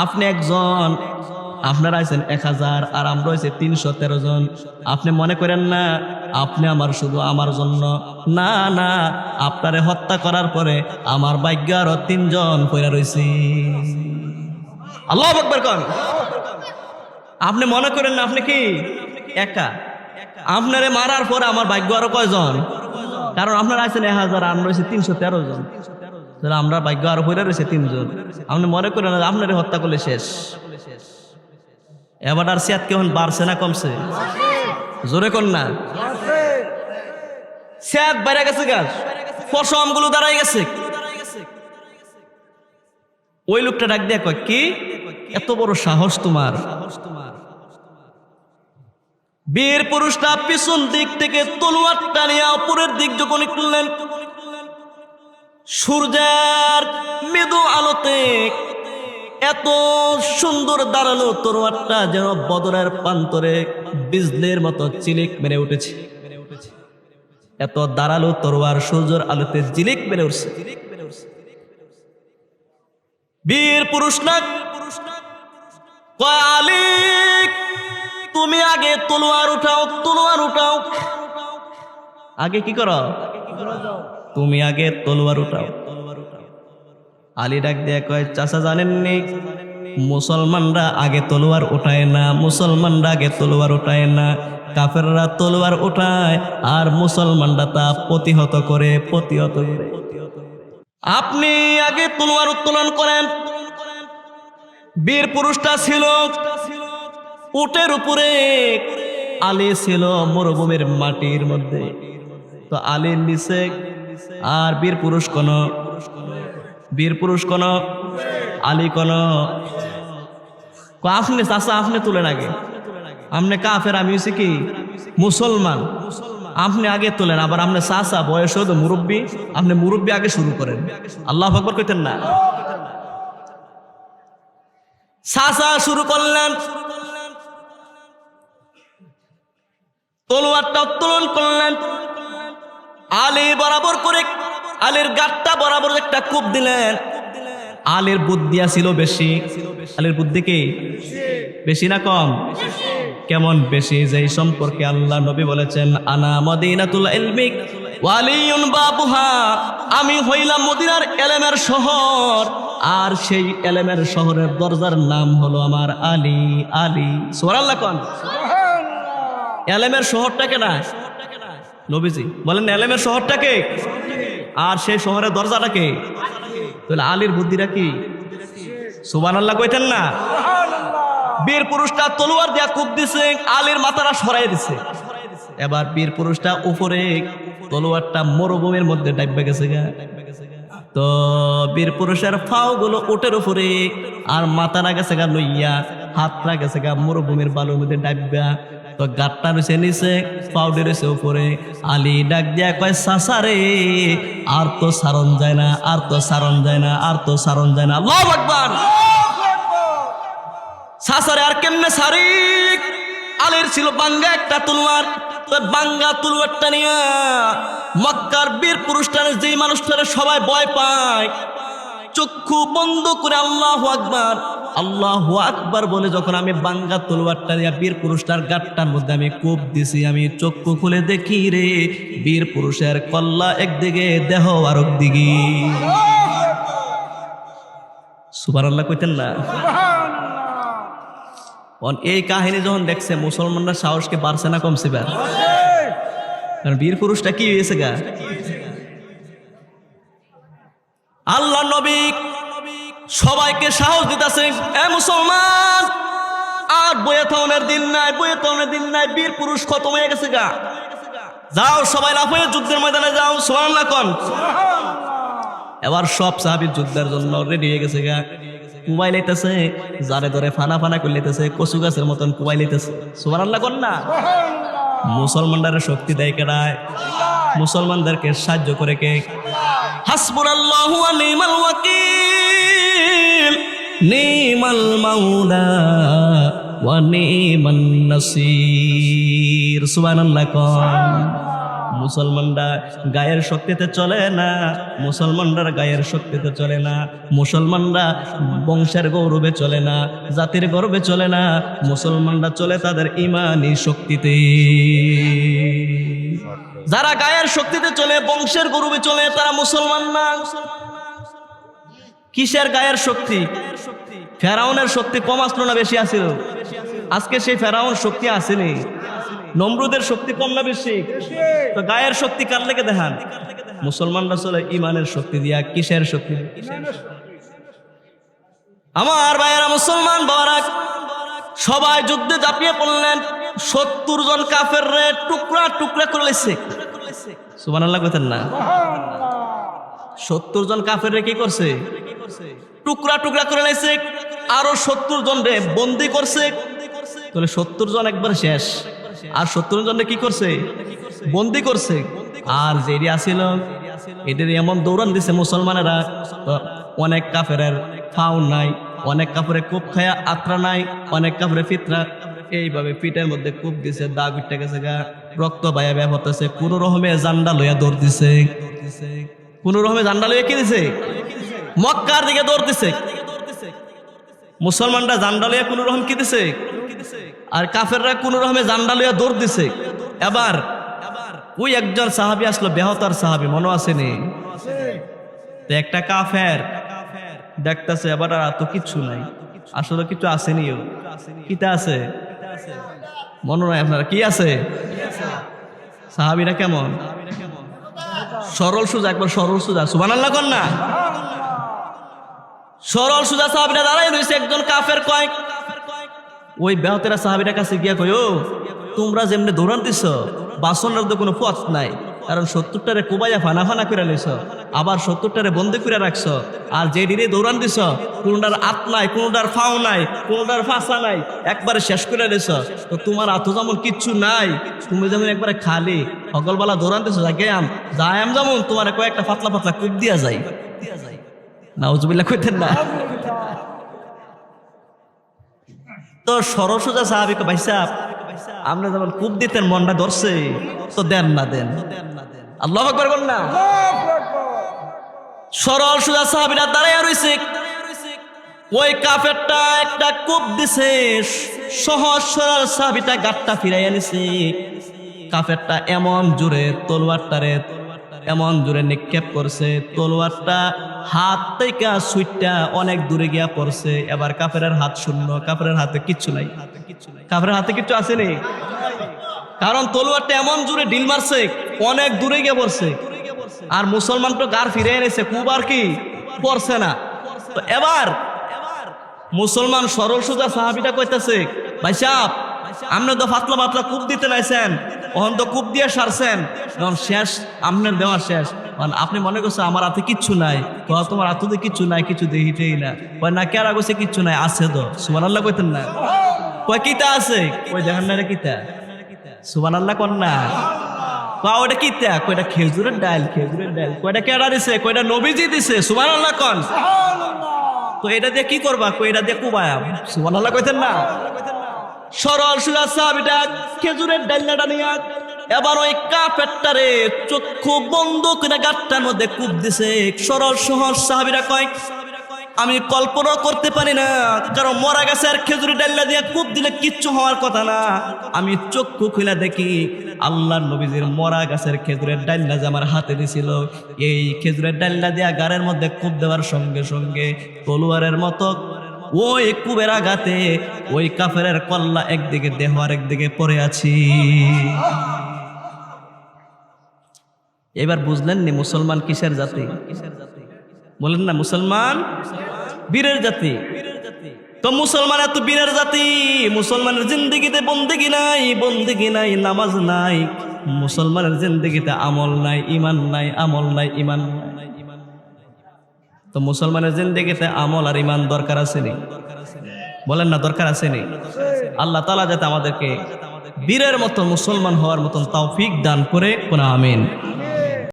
আপনি একজন, আপনারা আছেন 1000 আর আমরা হয়েছে 313 জন, আপনি মনে করেন না আপনি আমার শুধু আমার জন্য, না না, আপনারে হত্যা করার পরে আমার ভাগ্য আরো 3 জন পয়রা রয়েছে। আল্লাহু আকবার কোন। আপনি মনে করেন না আপনি কি একা, আপনারে মারার পরে আমার ভাগ্য আরো কয়জন, কারণ আপনারা আছেন 1000 আর আমরা রয়েছে 313 জন, তাহলে আমরা ভাগ্য আরো পয়রা রয়েছে 3 জন। আপনি মনে করেন না আপনারে হত্যা করলে শেষ। এবার আর সিয়াত কেমন বাড়ছে না কমছে? জোরে কর না। সিয়াত বাইরে গেছে, গাছ পশম গুলো দাঁড়াই গেছে। ওই লোকটা ডাক দিয়ে কয় কি এত বড় সাহস তোমার? বীর পুরুষটা পিছন দিক থেকে তলোয়ারটা নিয়ে উপরের দিক যখন তুললেন, সূর্যের মৃদু আলোতে এত সুন্দর দাঁড়ালো তরোয়ারটা যেন বদরের প্রান্তরে বিজলির মতো চিলিক মেরে উঠেছে। এত দাঁড়ালো তরোয়ার সূর্যের আলোতে জিলিক মেরে উঠছে। বীর পুরুষ না কয় আলী তুমি আগে তলোয়ার উঠাও, তলোয়ার উঠাও। আগে কি করো? তুমি আগে তলোয়ার উঠাও। আলী ডাক দিয়ে কয় চাচা জানেননি মুসলমানরা আগে তলোয়ার উঠায় না, মুসলমানরা আগে তলোয়ার উঠায় না, কাফেররা তলোয়ার উঠায় আর মুসলমানরা তা প্রতিহত করে, প্রতিহত করে। আপনি আগে তলোয়ার উত্তোলন করেন। বীর পুরুষটা ছিল উটের উপরে, আলী ছিল মরুভূমির মাটির মধ্যে। তো আলীর নিচে আর বীর পুরুষ কোন, বীর পুরুষ কোন, আলী কোন। আপনি চাচা আপনি তুলেন আগে, আপনি কাফের আমি হচ্ছে কি মুসলমান, আপনি আগে তোলেন। আবার আপনি চাচা বয়স হতো মুরব্বী, আপনি মুরব্বী আগে শুরু করেন। আল্লাহু আকবার কইতেন না। চাচা শুরু করলেন, তলোয়ারটা উত্তোলন করলেন। আলী বরাবর করে আলীর গাঁটটা বরাবর একটা কূপ দিলেন। আলীর বুদ্ধি ছিল বেশি। আলীর বুদ্ধি কি বেশি না কম? কেমন বেশি? যেই সম্পর্কে আল্লাহ নবী বলেছেন আনা মদিনাতুল ইলমি ওয়ালিউন বাবুহা, আমি হইলাম মদিনার এলেমের শহর, আর সেই এলেমের শহরের দরজার নাম হলো আমার আলী। আলী সুবহানাল্লাহ কোন। এলেমের শহরটাকে না নবীজি বলেন, এলেমের শহরটাকে, আর সেই শহরের দরজাটাকে। তাহলে আলীর বুদ্ধিটা কি? সুবহানাল্লাহ কইতেন না। বীর পুরুষটা তলোয়ার দিয়া কূপ দিছে, আলীর মাথাটা সরাই দিছে। এবার বীর পুরুষটা উপরে, তলোয়ারটা মরুভূমির মধ্যে ডাইবে গেছে গা। তো বীর পুরুষের ফাও গুলো উটের উপরে, আর মাথাটা গেছে গা লইয়া, হাতটা গেছে গা মরুভূমির বালুর মধ্যে ডাইবা। তো গাটটা রয়েছে নিচে, পাউডে রয়েছে উপরে। আলী ডাক দিয়া কয় চাচা রে আর তো সারণ যায় না, আর তো সারণ যায় না, আর তো সারণ যায় না। আল্লাহু আকবার। চাচারে আর কেমনে সারি? আলীর ছিল বাঙ্গা একটা তলোয়ার। তো বাঙ্গা তলোয়ারটা নিয়ে মক্কার বীর পুরুষটারে, যেই মানুষটারে সবাই ভয় পায়, চক্ষু বন্ধ করে আল্লাহু আকবার, আল্লাহু আকবার বলে যখন আমি বাঙ্গা তলোয়ারটা দিয়া বীর পুরুষটার গাটটার মধ্যে আমি কোপ দিছি, আমি চক্ষু খুলে দেখি রে বীর পুরুষের কল্লা একদিকে, দেহ আরেক দিকে। সুবহানাল্লাহ কইতেন না। এই কাহিনী যখন দেখছে মুসলমানরা সাহসকে বাড়ছে না কমছে? কারণ বীর পুরুষটা কি হয়েছে গা। আল্লাহ নবী সবাইকে সাহস দিতেছে, এ মুসলমান আর বয়ে থাউনের দিন নাই, বয়ে থাউনের দিন নাই, বীর পুরুষ খতম হয়ে গেছে গা। যাও সবাই লাফিয়ে যুদ্ধের ময়দানে যাও। সুবহানাল্লাহ কোন। এবার সব সাহাবী যুদ্ধের জন্য রেডি হয়ে গেছে গা। কুবাই লাইতেছে, যারে ধরে ফানা ফানা করে লাইতেছে, কচু গাছের মতন কুবাই লাইতেছে। সুবহানাল্লাহ কোন না। মুসলমানদের শক্তি দেয় কেডায়? মুসলমানদেরকে সাহায্য করে কে? হাসবুনাল্লাহু ওয়া নি'মাল ওয়াকিল, নি'মাল মাওলা ওয়া নি'মান নাসির। সুবহানাল্লাহ কোন। মুসলমানরা গায়ের শক্তিতে চলে না, মুসলমানরা গায়ের শক্তিতে চলে না, মুসলমানরা বংশের গৌরবে চলে না, জাতির গৌরবে চলে না, মুসলমানরা চলে তাদের ঈমানি শক্তিতে। যারা গায়ের শক্তিতে চলে, বংশের গৌরবে চলে, তারা মুসলমান না। কিসের গায়ের শক্তি? ফেরাউনের শক্তি কম আসলো না বেশি আসিল? আজকে সেই ফেরাউন শক্তি আসেনি। নমরুদের শক্তি কম না বেশি? তো গায়ের শক্তি কার লেগে দেখান? মুসলমানরা চলে ইমানের শক্তি দিয়া। কিসের শক্তি? আমার ভাইয়েরা, মুসলমান বাবারা, সবাই যুদ্ধে ঝাঁপিয়ে পড়লেন। 70 জন কাফের রে টুকরা টুকরা করে লেছে। সুবহানাল্লাহ কইতেন না? 70 জন কাফের রে কি করছে? টুকরা টুকরা করে লেছে। আরো 70 জন রে বন্দী করছে। তাহলে 70 জন একবার শেষ। আর 70 জনরে কি করছে? বন্দী করছে। আর যেটি আসিল এদের এমন দৌড়ান দিছে মুসলমানেরা, অনেক কাফেরের ফাউ নাই, অনেক কাপড়ে কূপ খায়া আত্রা নাই, অনেক কাপড়ে ফিতরা এইভাবে পিঠের মধ্যে কূপ দিছে, দাগ উঠে গেছে গা, রক্ত বায়া ব্যয় হতেছে। কোন রকমে জান্ডা লইয়া দৌড় দিছে, কোন রকমে জান্ডা লইয়া কি দিছে? মক্কার দিকে দৌড় দিছে। মুসলমানরা জান্ডা লইয়া কোন রকম কি দিছে, আর কাফেররা কোন রকমে জান্ডা লইয়া দৌড় দিছে। এবার ওই একজন সাহাবী আসলো, বেহতার সাহাবী, মনে আসেনি? একটা কাফের দেখতেছে এবার আর তো কিচ্ছু নাই, আসলে কিছু আসেনিও। কিটা আছে মনে নাই আপনারা? কি আছে? সাহাবীরা কেমন? সরল সোজা, একবার সরল সোজা। সুবহানাল্লাহ কোন না? সরল সোজা সাহাবীরা দাঁড়াই রয়েছে। একজন কাফের কয়, ওই বেহতেরা সাহাবীরা কাছে গিয়া কই, ও তোমরা যেমনি দৌড়ান দিছ, বাসনের তো কোনো পথ নাই, কারণ 70টারে কুবাইয়া ফানা ফানা করে লইছ, আবার 70টারে বন্দি করে রাখছ, আর যে দিনে দৌড়ান দিছ কোনটার আত নাই, কোনটার ফাও নাই, কোনটার ফাঁসা নাই, একবারে শেষ করে দিছ। তো তোমার আতো যেমন কিচ্ছু নাই, তুমি যেমন একবারে খালি সকলবেলা দৌড়ান দিছ, যাইয়াম যেমন তোমার কয়েকটা পাতলা পাতলা কূপ দিয়া যায়। নাউজুবিল্লাহ কইতেন না? তো সরসোজা সাহাবীকে, ভাই সাহেব আপনি যেমন কূপ দিতেন, মনটা ধরছে, তো দেন না দেন। আল্লাহু আকবার বলেন না? সরল সোজা সাহাবীরা দাঁড়াইয়া রইছে। ওই কাফেরটা একটা কূপ দিছে, সহজ সরল সাহাবীটা গাটটা ফিরাইয়া নিছে। কাফেরটা এমন জোরে তলোয়ারটারে এমন জোরে নিক্ষেপ করছে, তলোয়ারটা হাত থেকে সুইটটা অনেক দূরে গিয়া পড়ছে। এবার কাফেরের হাত শূন্য, কাফেরের হাতে কিচ্ছু নাই। কাফেরের হাতে কিচ্ছু আসেনি, কারণ তলোয়ারটা এমন জোরে ঢিল মারছে, অনেক দূরে গিয়ে পড়ছে। আর মুসলমান তো গার ফিরে এনেছে, খুব আর কি পড়ছে না। তো এবার মুসলমান সরল সোজা সাহাবীটা কইতেছে, ভাই সাহেব আপনি তো পাতলা পাতলা কূপ দিতে নাইছেন, ওখান তো কূপ দিয়ে সারছেন, যখন শেষ আপনার দেওয়া শেষ, আপনি মনে করছেন আমার হাতে কিচ্ছু নাই। তোমার হাতে কিচ্ছু নাই, কিছু দেখিতেই না। না কেরা কইছে কিচ্ছু নাই, আছে তো। সুবহানাল্লাহ কইতেন না? কয় কিতা আছে? কই দেখেন না কিতা? সুবহানাল্লাহ কোন না? ওটা কিতা? কয়টা খেজুরের ডাল, খেজুরের ডাল। কয়টা কেডা দিছে? কয়টা নবীজি দিছে। সুবহানাল্লাহ কোন? তো এটা দিয়ে কি করবা? কই এটা দিয়ে কুবায়াম। সুবহানাল্লাহ কইতেন না? সরল সোজা সাহাবীটা খেজুরের ডালটা নিয়া এবার ওই কাফেরটারে চক্ষু বন্ধ করে গাটটার মধ্যে কূপ দিছে। সরল সহজ সাহাবীরা কয়, আমি কল্পনা করতে পারি না, কারণ মরা গাছের খেজুরের ডাল্লা দিয়ে কূপ দিলে কিচ্ছু হওয়ার কথা না। আমি চক্ষু খুলে দেখি আল্লাহর নবীজির মরা গাছের খেজুরের ডাল্লা যে আমার হাতে দিছিল, এই খেজুরের ডাল্লা দিয়া গাড়ের মধ্যে কূপ দেওয়ার সঙ্গে সঙ্গে তলোয়ারের মতো ওই কূপের আঘাতে ওই কাফেরের কল্লা একদিকে দেহ আর একদিকে পড়ে আছি। এবার বুঝলেন নি মুসলমান কিসের জাতি? বলেন না, মুসলমান বীরের জাতি। তো মুসলমান এত বীরের জাতি, মুসলমানের জিন্দেগিতে বন্দেগি নাই, বন্দেগি নাই, নামাজ নাই, মুসলমানের জিন্দেগিতে আমল নাই, ইমান নাই, আমল নাই, ইমান নাই। তো মুসলমানের জিন্দেগিতে আমল আর ইমান দরকার আছে নি? বলেন না, দরকার আছে নি? আল্লাহ তাআলা যাতে আমাদেরকে বীরের মতো মুসলমান হওয়ার মতন তৌফিক দান করে, কোন আমিন।